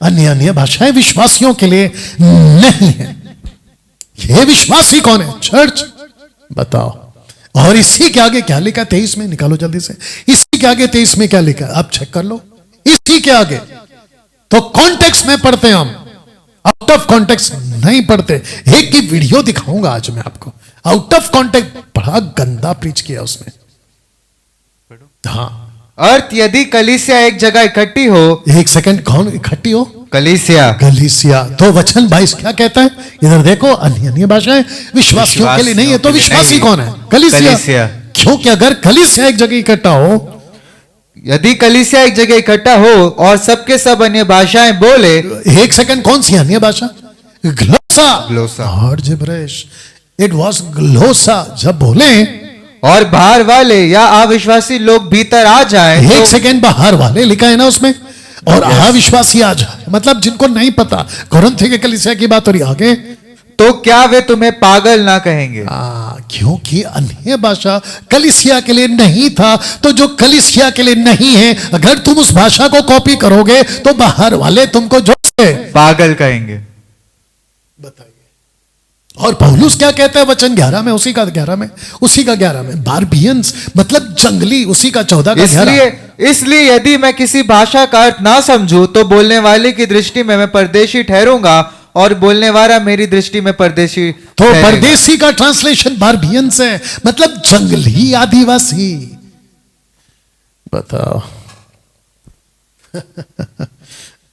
अन्य भाषाएं विश्वासियों के लिए नहीं है। ये विश्वासी कौन है? चर्च। बताओ। और इसी के आगे क्या लिखा? 23 में निकालो जल्दी से। इसी के आगे 23 में क्या लिखा? अब चेक कर लो। इसी के आगे तो कॉन्टेक्स्ट में पढ़ते हैं हम, आउट ऑफ कॉन्टेक्स्ट नहीं पढ़ते। एक की वीडियो दिखाऊंगा आज मैं आपको, आउट ऑफ कॉन्टेक्स्ट बड़ा गंदा प्रीच किया उसने। हाँ, अर्थ यदि कलीसिया एक जगह इकट्ठी हो। एक सेकंड, कौन इकट्ठी हो? कलीसिया। कलीसिया। तो वचन 22 क्या कहता है? इधर देखो, अन्य भाषाएं विश्वासियों के लिए नहीं है। तो विश्वासी कौन है? कलीसिया। क्योंकि अगर कलीसिया एक जगह इकट्ठा हो, यदि कलीसिया एक जगह इकट्ठा हो और सबके सब अन्य भाषाएं बोले। एक सेकंड, कौन सी अन्य भाषा? ग्लोसा। ग्लोसा। और जिब्रेश, इट वाज ग्लोसा। जब बोले और बाहर वाले या अविश्वासी लोग भीतर आ जाए। एक सेकंड, बाहर वाले लिखा है ना उसमें, और अविश्वासी आ जाए, मतलब जिनको नहीं पता। कुरिन्थ के कलीसिया की बात हो रही। आगे तो क्या वे तुम्हें पागल ना कहेंगे? क्योंकि अन्य भाषा कलीसिया के लिए नहीं था। तो जो कलीसिया के लिए नहीं है, अगर तुम उस भाषा को कॉपी करोगे तो बाहर वाले तुमको जो से पागल कहेंगे। बताइए। और पौलुस क्या कहता है वचन 11 में, उसी का 11 में बारबियंस मतलब जंगली, उसी का 14 का 11। इसलिए यदि मैं किसी भाषा का अर्थ ना समझूं तो बोलने वाले की दृष्टि में मैं परदेशी ठहरूंगा और बोलने वाला मेरी दृष्टि में परदेशी। तो परदेशी का ट्रांसलेशन बारबियंस है, मतलब जंगली, आदिवासी। बताओ।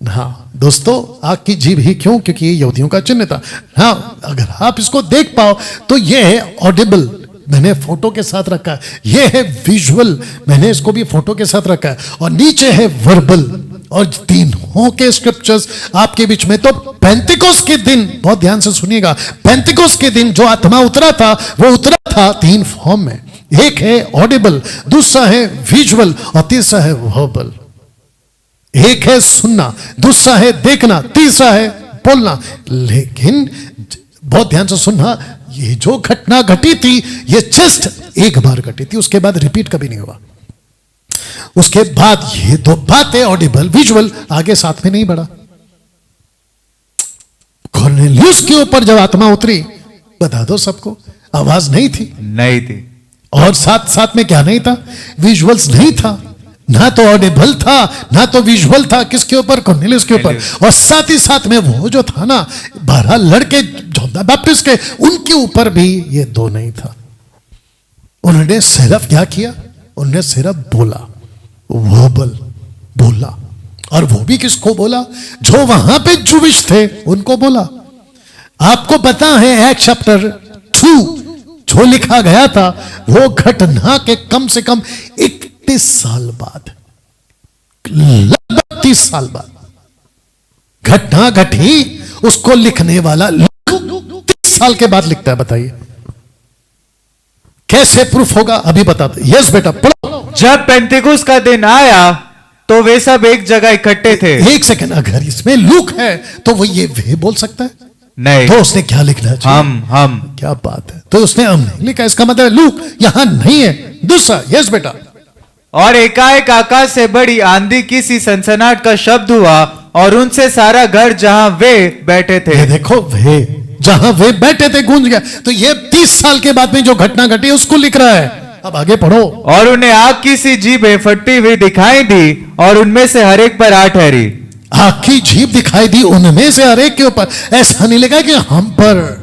हाँ दोस्तों, आग की जीभ ही क्यों? क्योंकि ये यहूदियों का चिन्ह था। हाँ, अगर आप इसको देख पाओ तो ये है ऑडिबल, मैंने फोटो के साथ रखा है। ये है विजुअल, मैंने इसको भी फोटो के साथ रखा है। और नीचे है वर्बल, और तीनों के स्क्रिप्चर्स आपके बीच में। तो पेंतिकोस के दिन, बहुत ध्यान से सुनिएगा, पेंतिकोस के दिन जो आत्मा उतरा था वो उतरा था 3 फॉर्म में। एक है ऑडिबल, दूसरा है विजुअल, और तीसरा है वर्बल। एक है सुनना, दूसरा है देखना, तीसरा है बोलना। लेकिन बहुत ध्यान से सुनना, ये जो घटना घटी थी ये जस्ट एक बार घटी थी, उसके बाद रिपीट कभी नहीं हुआ। उसके बाद ये 2 बातें ऑडिबल विजुअल आगे साथ में नहीं बढ़ा। कॉर्नेलियस के ऊपर जब आत्मा उतरी, बता दो सबको, आवाज नहीं थी, नहीं थी। और साथ साथ में क्या नहीं था? विजुअल्स नहीं था, ना तो ऑडिबल था ना तो विजुअल था। किसके ऊपर? कॉर्नेलियस के ऊपर। और साथ ही साथ में वो जो था ना 12 लड़के जॉन द बैप्टिस्ट के, उनके ऊपर भी ये 2 नहीं था। उन्होंने सिर्फ क्या किया? उन्होंने सिर्फ बोला, वर्बल बोला। और वो भी किसको बोला? जो वहां पे जूविश थे उनको बोला। आपको पता है एक्ट चैप्टर 2 जो लिखा गया था, वो घटना के कम से कम 31 साल बाद, लगभग 30 साल बाद घटना घटी। उसको लिखने वाला 30 साल के बाद लिखता है। बताइए, कैसे प्रूफ होगा अभी बता दो। यस बेटा पढ़ो। जब पेंतिकुस्त का दिन आया तो वे सब एक जगह इकट्ठे थे। एक सेकंड, अगर इसमें लूक है तो वो ये वे बोल सकता है? नहीं, तो उसने क्या लिखना चाहिए? हम। क्या बात है, तो उसने हम नहीं लिखा, इसका मतलब लूक यहां नहीं है। दूसरा, यस बेटा। और एकाएक आकाश से बड़ी आंधी की सी सनसनाहट का शब्द हुआ और उनसे सारा घर जहां वे बैठे थे। ये देखो, वे जहां वे बैठे थे गूंज गया। तो ये 30 साल के बाद में जो घटना घटी उसको लिख रहा है। अब आगे पढ़ो। और उन्हें आग की सी जीभें फटती हुई दिखाई दी और उनमें से हर एक पर आ ठहरी। आग की जीभ दिखाई दी उनमें से हर एक के ऊपर। ऐसा नहीं लगा कि हम पर।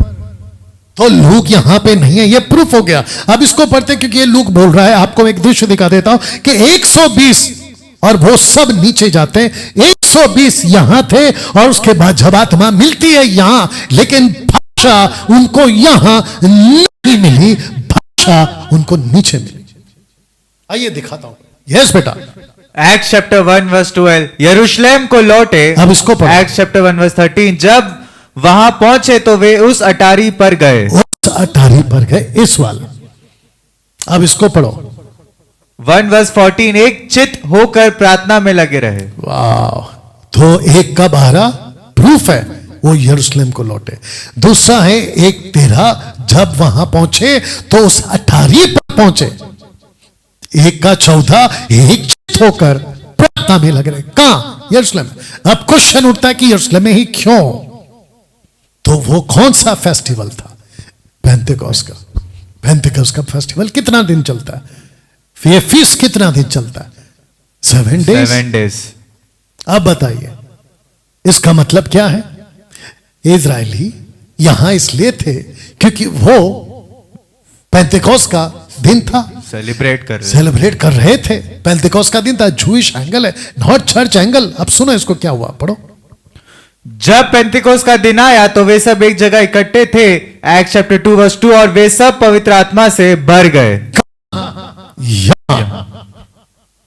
तो लूक यहां पे नहीं है, ये प्रूफ हो गया। अब इसको पढ़ते क्योंकि ये लूक बोल रहा है। आपको एक दृश्य दिखा देता हूं कि 120 और वो सब नीचे जाते हैं। 120 यहां थे और उसके बाद जब आत्मा मिलती है यहां, लेकिन भाषा उनको यहां नहीं मिली, भाषा उनको नीचे मिली। आइए दिखाता हूं। यस बेटा। एक्ट चैप्टर 1 वर्स 12 यरूशलेम को लौटे। अब इसको पढ़ो। एक्ट चैप्टर 1 वर्स 13 जब वहां पहुंचे तो वे उस अटारी पर गए। उस अटारी पर गए, इस वाला। अब इसको पढ़ो। 1 वर्स 14 एक चित होकर प्रार्थना में लगे रहे। वाह। तो एक का 12 प्रूफ है, वो यरूशलेम को लौटे। दूसरा है 1:13 जब वहां पहुंचे तो उस अटारी पर पहुंचे। एक का 14 एक चित होकर प्रार्थना में लगे रहे। कहां? यरूशलेम। अब क्वेश्चन उठता है कि यरूशलेम में ही क्यों? तो वो कौन सा फेस्टिवल था? पेंटेकोस्ट का। पेंटेकोस्ट का फेस्टिवल कितना दिन चलता है? ये फीस्ट कितना दिन चलता है? 7 डेज। अब बताइए इसका मतलब क्या है? इजरायली यहां इसलिए थे क्योंकि वो पेंटेकोस्ट का दिन था, सेलिब्रेट कर रहे थे। पेंटेकोस्ट का दिन था। जूइश एंगल है, नॉट चर्च एंगल। अब सुनो इसको क्या हुआ, पढ़ो। जब पेंतिकोस्त का दिन आया तो वे सब एक जगह इकट्ठे थे। एक्ट चैप्टर 2 वर्स 2 और वे सब पवित्र आत्मा से भर गए।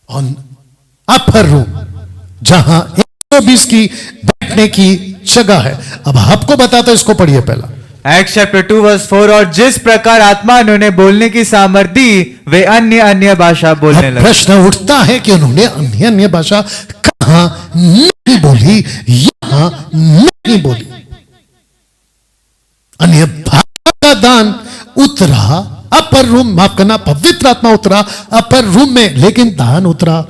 ऑन अपर रूम जहां 120 की बैठने की जगह है। अब आपको बताता, इसको पढ़िए पहला। एक्ट चैप्टर 2 वर्स 4 और जिस प्रकार आत्मा उन्होंने बोलने की सामर्थ दी वे अन्य अन्य भाषा बोलने लगे। प्रश्न उठता है कि उन्होंने अन्य अन्य भाषा कहां नहीं बोली, यहां नहीं बोली। अन्य भाषा का दान उतरा अपर रूम, माफ करना, पवित्र आत्मा उतरा अपर रूम में, लेकिन दान उतरा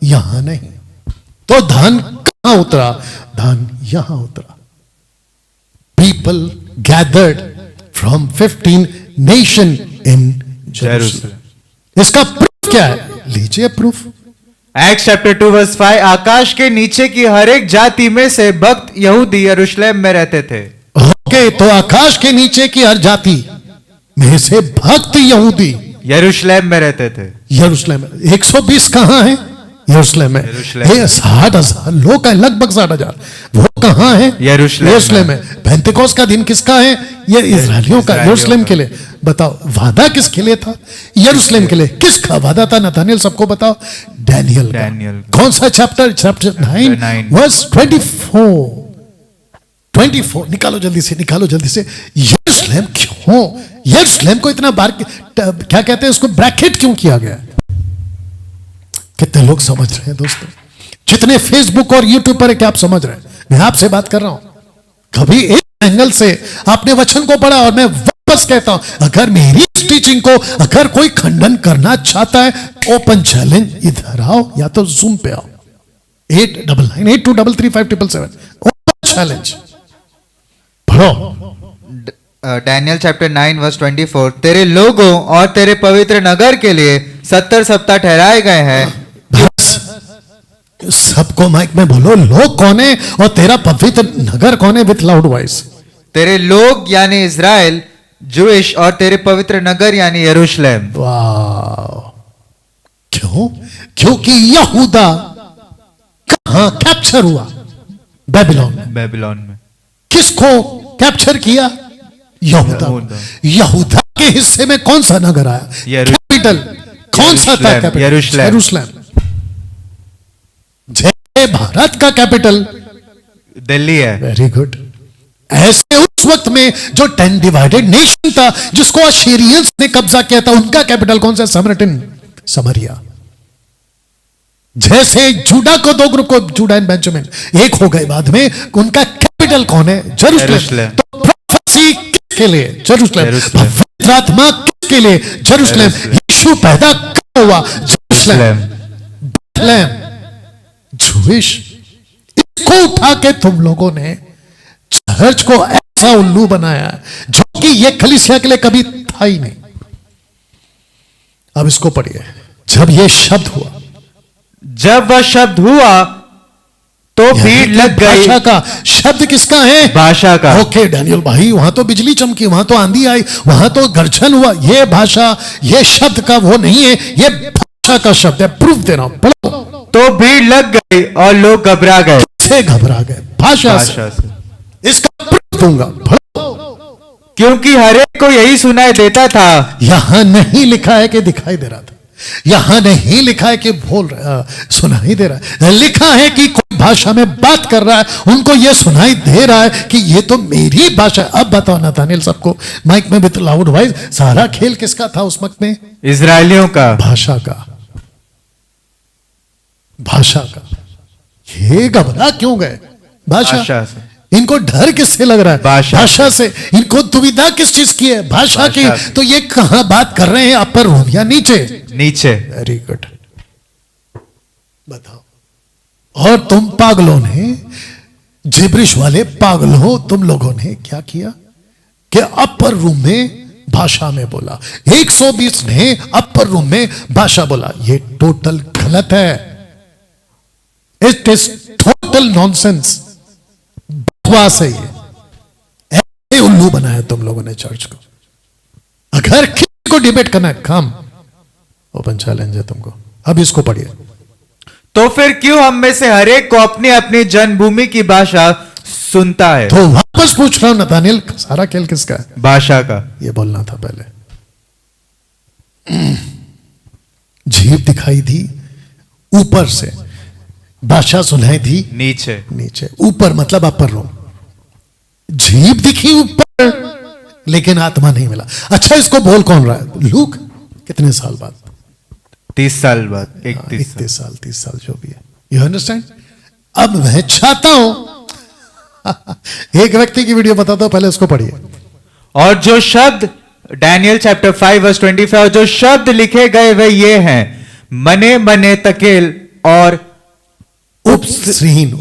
यहां नहीं। तो दान कहां उतरा? दान यहां उतरा। People gathered from 15 nation in Jerusalem. इसका प्रूफ क्या है? लीजिए प्रूफ। एक्ट चैप्टर 2 वर्स 5 आकाश के नीचे की हर एक जाति में से भक्त यहूदी यरूशलेम में रहते थे। ओके, तो आकाश के नीचे की हर जाति में से भक्त यहूदी यरूशलेम में रहते थे। यरूशलेम में 120 कहां है? यरूशलेम में। 60,000 लोग हैं, लगभग 60,000। वो कहां है? यरूशलेम में। पेंटेकोस्ट का दिन किसका है? ये इजरायलियों का, यरूशलेम के लिए। बताओ वादा किसके लिए था? यरूशलेम के लिए। किसका वादा था? नथानिएल सबको बताओ। डैनियल का। कौन सा चैप्टर? चैप्टर 9 वर्स 24 निकालो जल्दी से, निकालो जल्दी से। यरूशलेम क्यों? यरूशलेम को इतना बार क्या कहते हैं उसको, ब्रैकेट क्यों किया गया? कितने लोग समझ रहे हैं दोस्तों? जितने फेसबुक और यूट्यूब पर है, क्या आप समझ रहे हैं? मैं आपसे बात कर रहा हूं। कभी एक एंगल से आपने वचन को पढ़ा, और मैं वापस कहता हूं, अगर मेरी इस टीचिंग को अगर कोई खंडन करना चाहता है, ओपन चैलेंज, इधर आओ या तो जूम पे आओ। 8998233577 ओपन चैलेंज पढ़ो। डैनियल चैप्टर 9 वर्स 24 तेरे लोगों और तेरे पवित्र नगर के लिए 70 सप्ताह ठहराए गए हैं। सबको माइक में बोलो, लोग कौन है और तेरा पवित्र नगर कौन है? With loud voice. तेरे लोग यानी इजराइल, जूइश, और तेरे पवित्र नगर यानी यरूशलेम। वाह। क्यों? क्योंकि यहूदा कहां कैप्चर हुआ? बेबीलोन में। किसको कैप्चर किया? यहूदा। यहूदा के हिस्से में कौन सा नगर आया? कैपिटल कौन सा था? यरूशलेम। जय भारत का कैपिटल दिल्ली है। Very good. ऐसे उस उस वक्त में जो 10 डिवाइडेड नेशन था, जिसको अशीरियंस ने कब्जा किया था, उनका कैपिटल कौन सा? समरटिन, समरिया। जैसे जूडा को दो ग्रुप को, जूडा एंड बेंजामिन एक हो गए बाद में, उनका कैपिटल कौन है? जेरूशलेम। तो प्रोफेसी किसके लिए? जेरूशलेम। पवित्र आत्मा किसके लिए? जेरूशलेम। यीशु पैदा कब हुआ? जेरूशलेम। जूश। इसको उठा के तुम लोगों ने चर्च को ऐसा उल्लू बनाया जो कि ये कलीसिया के लिए कभी था ही नहीं। अब इसको पढ़िए। जब ये शब्द हुआ, जब वह शब्द हुआ तो भीड़ लग गई। भाषा का शब्द किसका है? भाषा का। ओके डैनियल भाई, वहां तो बिजली चमकी, वहां तो आंधी आई, वहां तो गर्जन हुआ। ये भाषा, ये शब्द का वो नहीं है, ये भाषा का शब्द है। प्रूफ दे रहा हूं, पढ़ो। तो भीड़ लग गई और लोग घबरा गए। किससे घबरा गए? भाषा से। इसका प्रूफ दूंगा, पढ़ो। क्योंकि हर एक को यही सुनाई देता था। यहां नहीं लिखा है कि दिखाई दे रहा था, यहां नहीं लिखा है कि बोल रहा, सुनाई दे रहा है। लिखा है कि कोई भाषा में बात कर रहा है, उनको यह सुनाई दे रहा है कि ये तो मेरी भाषा। अब बताओ नाथानियल, सबको माइक में विद लाउड वॉइस, सारा खेल किसका था उस वक्त में? इजरायलियों का। भाषा का। भाषा का। ये घबरा क्यों गए? भाषा से। इनको डर किससे लग रहा है? भाषा से। इनको दुविधा किस चीज की है? भाषा की। तो ये कहां बात कर रहे हैं, अपर रूम या नीचे? नीचे। वेरी गुड, बताओ। और तुम पागलों ने, जिब्रिश वाले पागलों, तुम लोगों ने क्या किया कि अपर रूम में भाषा में बोला। 120 ने अपर रूम में भाषा बोला। ये टोटल गलत है। इट इज टोटल नॉनसेंस, बकवास है ये। ऐसे उल्लू बनाया तुम लोगों ने चर्च को। अगर किसी को डिबेट करना है, काम ओपन चैलेंज है तुमको। अब इसको पढ़िए। तो फिर क्यों हम में से हर एक को अपनी अपनी जन्मभूमि की भाषा सुनता है? तो वापस पूछ रहा हूं नाथानियल, सारा खेल किसका है? भाषा का। ये बोलना था पहले। जीभ दिखाई दी ऊपर से, भाषा सुनाई दी नीचे। नीचे। ऊपर मतलब अपर रूम। जीभ दिखी ऊपर, लेकिन आत्मा नहीं मिला। अच्छा, इसको बोल कौन रहा है? लूक। कितने साल बाद? 30 साल बाद। 31 साल 30 साल जो भी है। You understand? अब मैं चाहता हूं एक व्यक्ति की वीडियो बताता हूं, पहले उसको पढ़िए। और जो शब्द, डैनियल चैप्टर 5 वर्स 25, और जो शब्द लिखे गए वे ये हैं, मने मने तकेल और उपस्रीन।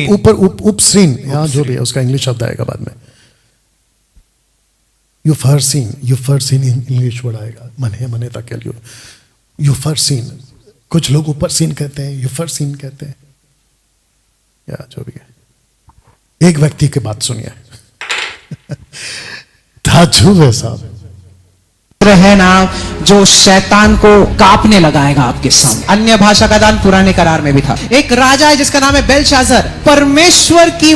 ऊपर उपस्रीन, यहां जो भी है उसका इंग्लिश शब्द आएगा बाद में। यूफरसीन इंग्लिश वर्ड आएगा। मने मने तकेल, यूफरसीन। कुछ लोग ऊपर सीन कहते हैं, यूफरसीन कहते हैं, या जो भी है। एक व्यक्ति की बात सुनिए। ताज्जुब है साहब। है ना, जो शैतान को कांपने लगाएगा आपके सामने। अन्य भाषा का दान पुराने करार में भी था। एक राजा है जिसका नाम है बेलशाजर। परमेश्वर की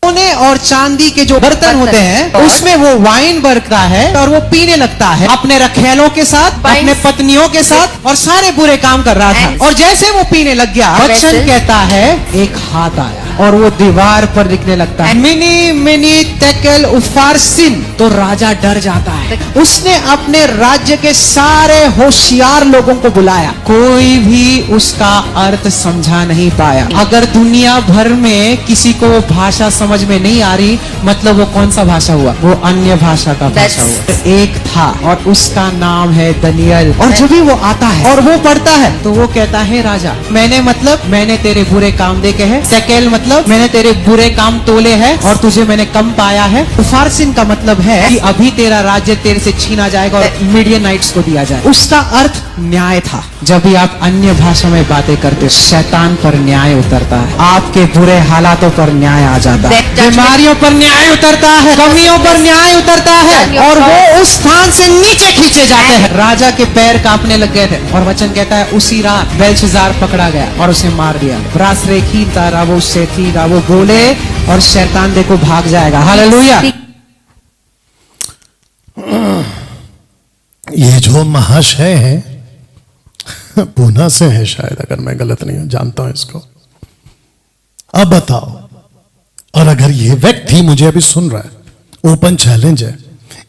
सोने और चांदी के जो बर्तन होते हैं, उसमें वो वाइन भरता है और वो पीने लगता है अपने रखेलों के साथ, अपने पत्नियों के साथ, और सारे बुरे काम कर रहा था। और जैसे वो पीने लग गया, वचन कहता है एक हाथ आया और वो दीवार पर लिखने लगता है, मिनी मिनी तेकेल उफारसिन। तो राजा डर जाता है। उसने अपने राज्य के सारे होशियार लोगों को बुलाया, कोई भी उसका अर्थ समझा नहीं पाया। अगर दुनिया भर में किसी को वो भाषा समझ में नहीं आ रही, मतलब वो कौन सा भाषा हुआ? वो अन्य भाषा का भाषा हुआ। एक था और उसका नाम है दनियल। और जब भी वो आता है और वो पढ़ता है तो वो कहता है, राजा मैंने तेरे बुरे काम देखे हैं। तेकेल मतलब मैंने तेरे बुरे काम तोले हैं और तुझे मैंने कम पाया है। उफारसिन का मतलब है कि अभी तेरा राज्य तेरे से छीना जाएगा और मीडियनाइट्स को दिया जाए। उसका अर्थ न्याय था। जब भी आप अन्य भाषा में बातें करते, शैतान पर न्याय उतरता है, आपके बुरे हालातों पर न्याय आ जाता है, बीमारियों पर न्याय उतरता है, कमियों पर न्याय उतरता है, और वो उस स्थान से नीचे खींचे जाते हैं। राजा के पैर कांपने लग गए थे और वचन कहता है उसी रात बेलशज़ार पकड़ा गया और उसे मार दिया। ब्रासरेखी तारा वो शेथी वो बोले और शैतान देखो भाग जाएगा। हालेलुया। ये जो महाशय है पूना से है शायद, अगर मैं गलत नहीं हूं, जानता हूं इसको। अब बताओ, और अगर ये व्यक्ति मुझे अभी सुन रहा है, ओपन चैलेंज है,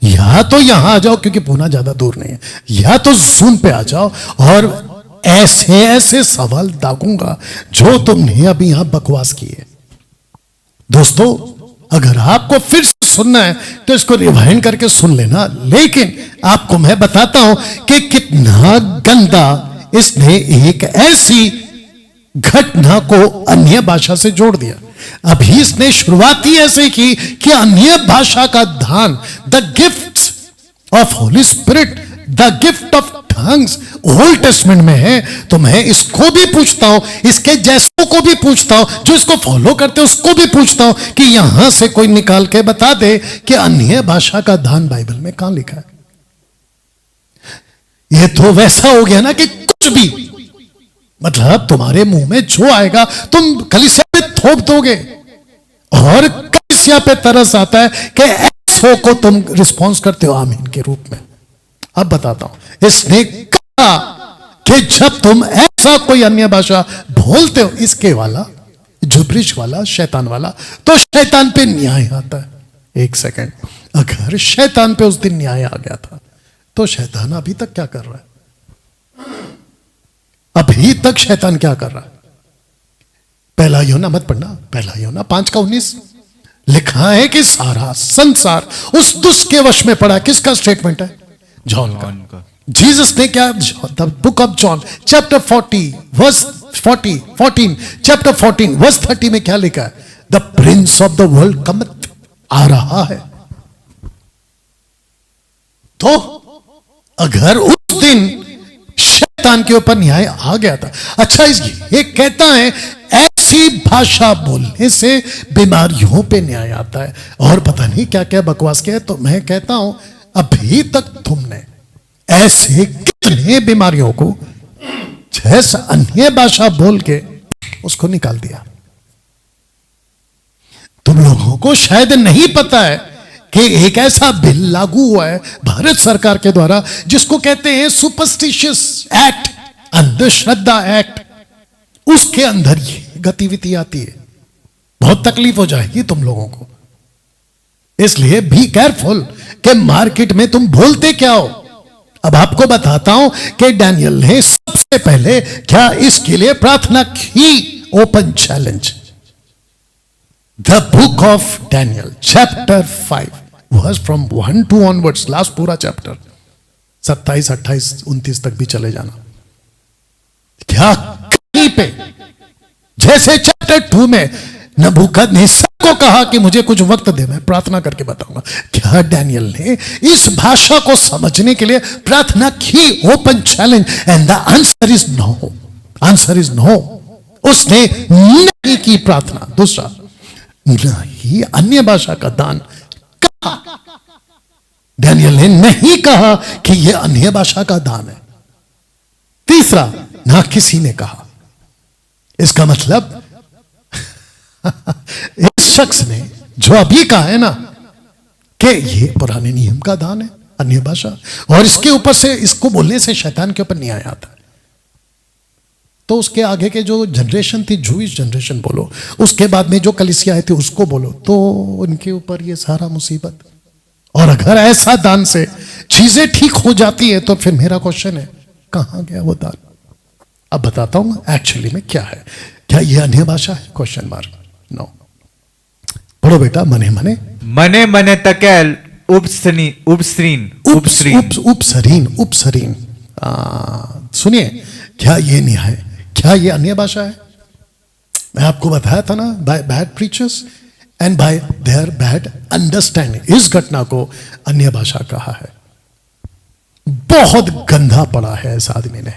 या तो यहां आ जाओ क्योंकि पूना ज्यादा दूर नहीं है, या तो जूम पे आ जाओ और ऐसे ऐसे सवाल दागूंगा जो तुमने अभी यहां बकवास की है। दोस्तों, अगर आपको फिर से सुनना है तो इसको रिवाइंड करके सुन लेना, लेकिन आपको मैं बताता हूं कि कितना गंदा इसने एक ऐसी घटना को अन्य भाषा से जोड़ दिया। अभी इसने शुरुआत ही ऐसे की कि अन्य भाषा का दान, the gift of Holi spirit, the gift of tongues old testament में है। तो मैं इसको भी पूछता हूं, इसके जैसों को भी पूछता हूं, जो इसको फॉलो करते हैं उसको भी पूछता हूं कि यहां से कोई निकाल के बता दे कि अन्य भाषा का दान बाइबल में कहां लिखा है। यह तो वैसा हो गया ना कि कुछ भी, मतलब तुम्हारे मुंह में जो आएगा तुम कलीसिया पे थोप दोगे, और कलीसिया पे तरस आता है कि ऐसों को तुम रिस्पॉन्स करते हो आमीन के रूप में। अब बताता हूं, इसने कहा कि जब तुम ऐसा कोई अन्य भाषा बोलते हो, इसके वाला, जुबरिश वाला, शैतान वाला, तो शैतान पे न्याय आता है। एक सेकंड, अगर शैतान पे उस दिन न्याय आ गया था तो शैतान अभी तक क्या कर रहा है? अभी तक शैतान क्या कर रहा है? पहला योना मत पढ़ना, पहला योना 5:19 लिखा है कि सारा संसार उस दुष्ट के वश में पड़ा। किसका स्टेटमेंट है? जॉन का। जीसस ने क्या, the book of John chapter 14 verse 14 chapter 14 verse 30 में क्या लिखा है? The prince of the world cometh, आ रहा है। तो अगर उस दिन शैतान के ऊपर न्याय आ गया था, अच्छा ये कहता है ऐसी भाषा बोलने से बीमारियों पे न्याय आता है, और पता नहीं क्या क्या बकवास किया है। तो मैं कहता हूं, अभी तक तुमने ऐसे कितने बीमारियों को जैसा अन्य भाषा बोल के उसको निकाल दिया। तुम लोगों को शायद नहीं पता है कि एक ऐसा बिल लागू हुआ है भारत सरकार के द्वारा जिसको कहते हैं सुपरस्टिशियस एक्ट, अंधश्रद्धा एक्ट। उसके अंदर ये गतिविधि आती है। बहुत तकलीफ हो जाएगी तुम लोगों को, इसलिए बी केयरफुल कि मार्केट में तुम बोलते क्या हो। अब आपको बताता हूं कि डैनियल ने सबसे पहले क्या इसके लिए प्रार्थना की। Open challenge, the book of Daniel chapter 5 verse from 1 to onwards, last पूरा चैप्टर 27, 28, 29 तक भी चले जाना। क्या कहीं पे जैसे चैप्टर 2 में नबूकदनेस्सर को कहा कि मुझे कुछ वक्त दे, मैं प्रार्थना करके बताऊंगा, क्या डैनियल ने इस भाषा को समझने के लिए प्रार्थना की? Open challenge, and the answer is no. Answer is no. उसने नहीं की प्रार्थना। दूसरा, नहीं अन्य भाषा का दान कहा। डैनियल ने नहीं कहा कि यह अन्य भाषा का दान है। तीसरा, ना किसी ने कहा। इसका मतलब इस शख्स ने जो अभी कहा है ना कि ये पुराने नियम का दान है, अन्य भाषा, और इसके ऊपर से, इसको बोलने से शैतान के ऊपर न्याय आता है। तो उसके आगे के जो जनरेशन थी, जूइश जनरेशन बोलो, उसके बाद में जो कलीसिया आए थे उसको बोलो, तो उनके ऊपर ये सारा मुसीबत। और अगर ऐसा दान से चीजें ठीक हो जाती है तो फिर मेरा क्वेश्चन है, कहां गया वो दान? अब बताता हूं एक्चुअली में क्या है। क्या ये अन्य भाषा है? Question mark. नो। पढ़ो बेटा, मने मने मने मने तकेल उपसरीन। सुनिए, क्या ये न्याय, क्या ये अन्य भाषा है? मैं आपको बताया था ना, by bad preachers and bye there bad understanding इस घटना को अन्य भाषा कहा है। बहुत गंदा पड़ा है इस आदमी ने,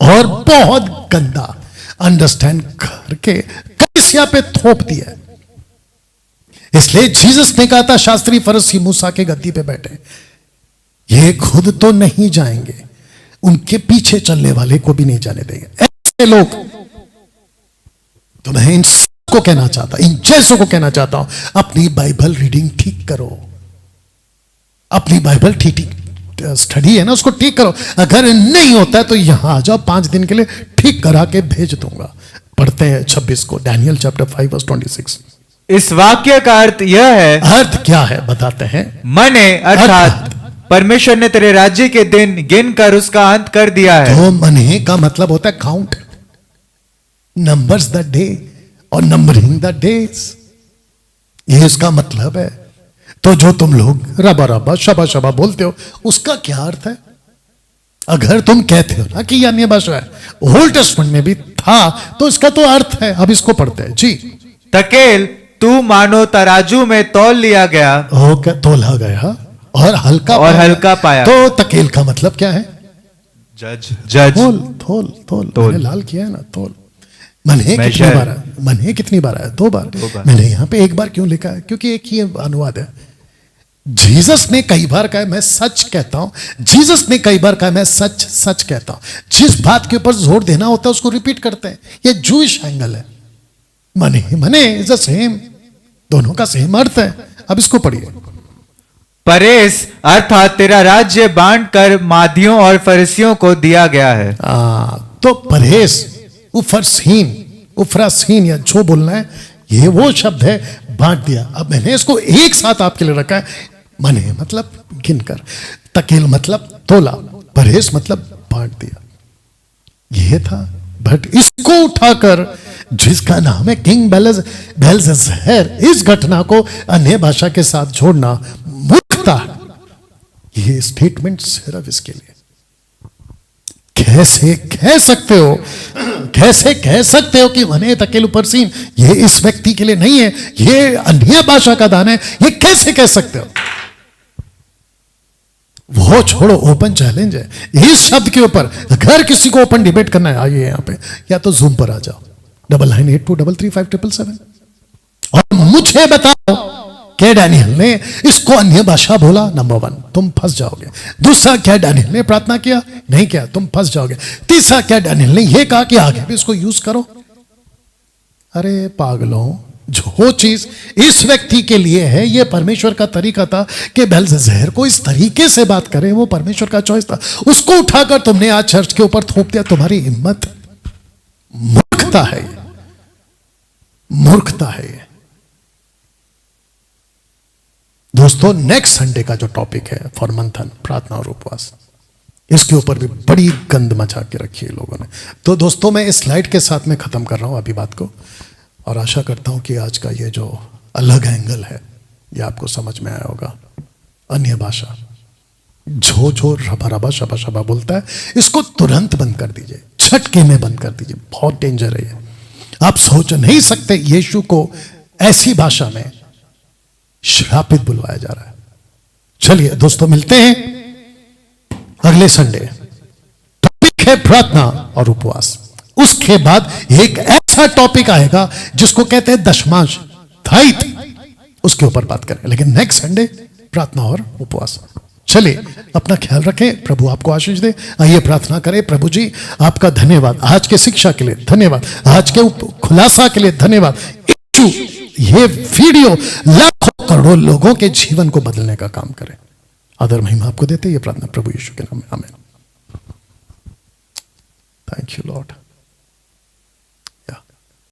और बहुत गंदा अंडरस्टैंड करके कलीसिया पे थोप दिया। इसलिए जीसस ने कहा था, शास्त्री फरीसी मूसा के गद्दी पे बैठे, ये खुद तो नहीं जाएंगे, उनके पीछे चलने वाले को भी नहीं जाने देंगे। ऐसे लोग, तो मैं इन सबको कहना चाहता, इन जैसों को कहना चाहता हूं, अपनी बाइबल रीडिंग ठीक करो, अपनी बाइबल ठीक स्टडी है ना उसको ठीक करो। अगर नहीं होता है तो यहां आ जाओ, 5 दिन के लिए ठीक करा के भेज दूंगा। पढ़ते हैं 26 को, डैनियल चैप्टर 5 वर्स 26। इस वाक्य का अर्थ यह है, अर्थ क्या है बताते हैं। मने अर्थात परमेश्वर ने तेरे राज्य के दिन गिन कर उसका अंत कर दिया है। तो मने का मतलब होता है काउंट, नंबर्स द डे और नंबरिंग द डेज, ये इसका मतलब है। तो जो तुम लोग रबा रबा शबा शबा बोलते हो, उसका क्या अर्थ है? अगर तुम कहते हो ना कि यह अन्य भाषा है, ओल्ड टेस्टमेंट में भी था, तो इसका तो अर्थ है। अब इसको पढ़ते हैं जी। तकेल तू मानो तराजू में तौल लिया गया हो क्या तोला गया और हल्का पाया। तो तकेल का मतलब क्या है? जज तोल तोल तोल, मैंने लाल किया है ना, तोल। मने कितनी बार है? मने कितनी बार है? 2 बार। मैंने यहां पे 1 बार क्यों लिखा है? क्योंकि एक ही अनुवाद है। जीसस ने कई बार कहा मैं सच कहता हूं, जीसस ने कई बार कहा मैं सच सच कहता हूं। जिस बात के ऊपर जोर देना होता है उसको रिपीट करते हैं। ये जूइश एंगल है। मने इज द सेम, दोनों का सेम अर्थ है। अब इसको पढ़िए। परेस अर्थात तेरा राज्य बांट कर मादियों और फरिसियों को दिया गया है। तो परहेज, उफरासीन या जो बोलना है, ये वो शब्द है, बांट दिया। अब मैंने इसको एक साथ आपके लिए रखा है। मने मतलब गिनकर, तकेल मतलब तोला, परहेज मतलब बांट दिया। ये था। बट इसको उठाकर जिसका नाम है किंग बेल्शस्सर, इस घटना को अन्य भाषा के साथ जोड़ना मूर्खता। ये स्टेटमेंट सिर्फ इसके लिए। कैसे कह सकते हो, कैसे कह सकते हो कि मने तकेल परसीन ये इस व्यक्ति के लिए नहीं है, ये अन्य भाषा का दान है? ये कैसे कह सकते हो? वो छोड़ो, ओपन चैलेंज है इस शब्द के ऊपर। अगर किसी को ओपन डिबेट करना है, आइए यहां पे, या तो जूम पर आ जाओ 9982335777 और मुझे बताओ क्या डैनियल ने इसको अन्य भाषा बोला? नंबर 1, तुम फंस जाओगे। दूसरा, क्या डैनियल ने प्रार्थना किया? नहीं किया, तुम फंस जाओगे। तीसरा, क्या डैनियल ने यह कहा कि आगे भी इसको यूज करो? अरे पागलों, जो चीज इस व्यक्ति के लिए है, यह परमेश्वर का तरीका था कि बेल्शस्सर को इस तरीके से बात करें, वो परमेश्वर का चॉइस था। उसको उठाकर तुमने आज चर्च के ऊपर थोप दिया। तुम्हारी हिम्मत, मूर्खता है ये, मूर्खता है ये। दोस्तों, नेक्स्ट संडे का जो टॉपिक है फॉर मंथन, प्रार्थना और उपवास, इसके ऊपर भी बड़ी गंद मचा के रखी है लोगों ने। तो दोस्तों, मैं इस स्लाइड के साथ में खत्म कर रहा हूं अभी बात को, और आशा करता हूं कि आज का ये जो अलग एंगल है ये आपको समझ में आया होगा। अन्य भाषा, जो रबा रबा शबा शबा बोलता है, इसको तुरंत बंद कर दीजिए, झटके में बंद कर दीजिए। बहुत डेंजर है ये। आप सोच नहीं सकते यीशु को ऐसी भाषा में श्रापित बुलवाया जा रहा है। चलिए दोस्तों, मिलते हैं अगले संडे। टॉपिक है प्रार्थना और उपवास। उसके बाद एक ऐसा टॉपिक आएगा जिसको कहते हैं दशमांश, थाइथ, उसके ऊपर बात करें। लेकिन नेक्स्ट संडे प्रार्थना और उपवास। चलिए, अपना ख्याल रखें। प्रभु आपको आशीष दे। आइए प्रार्थना करें। प्रभु जी, आपका धन्यवाद आज के शिक्षा के लिए, धन्यवाद आज के खुलासा के लिए, धन्यवाद। ये वीडियो लाखों करोड़ों लोगों के जीवन को बदलने का काम करे। आदर महिमा आपको देते ये प्रार्थना प्रभु यीशु के नाम में, आमीन। Thank you Lord.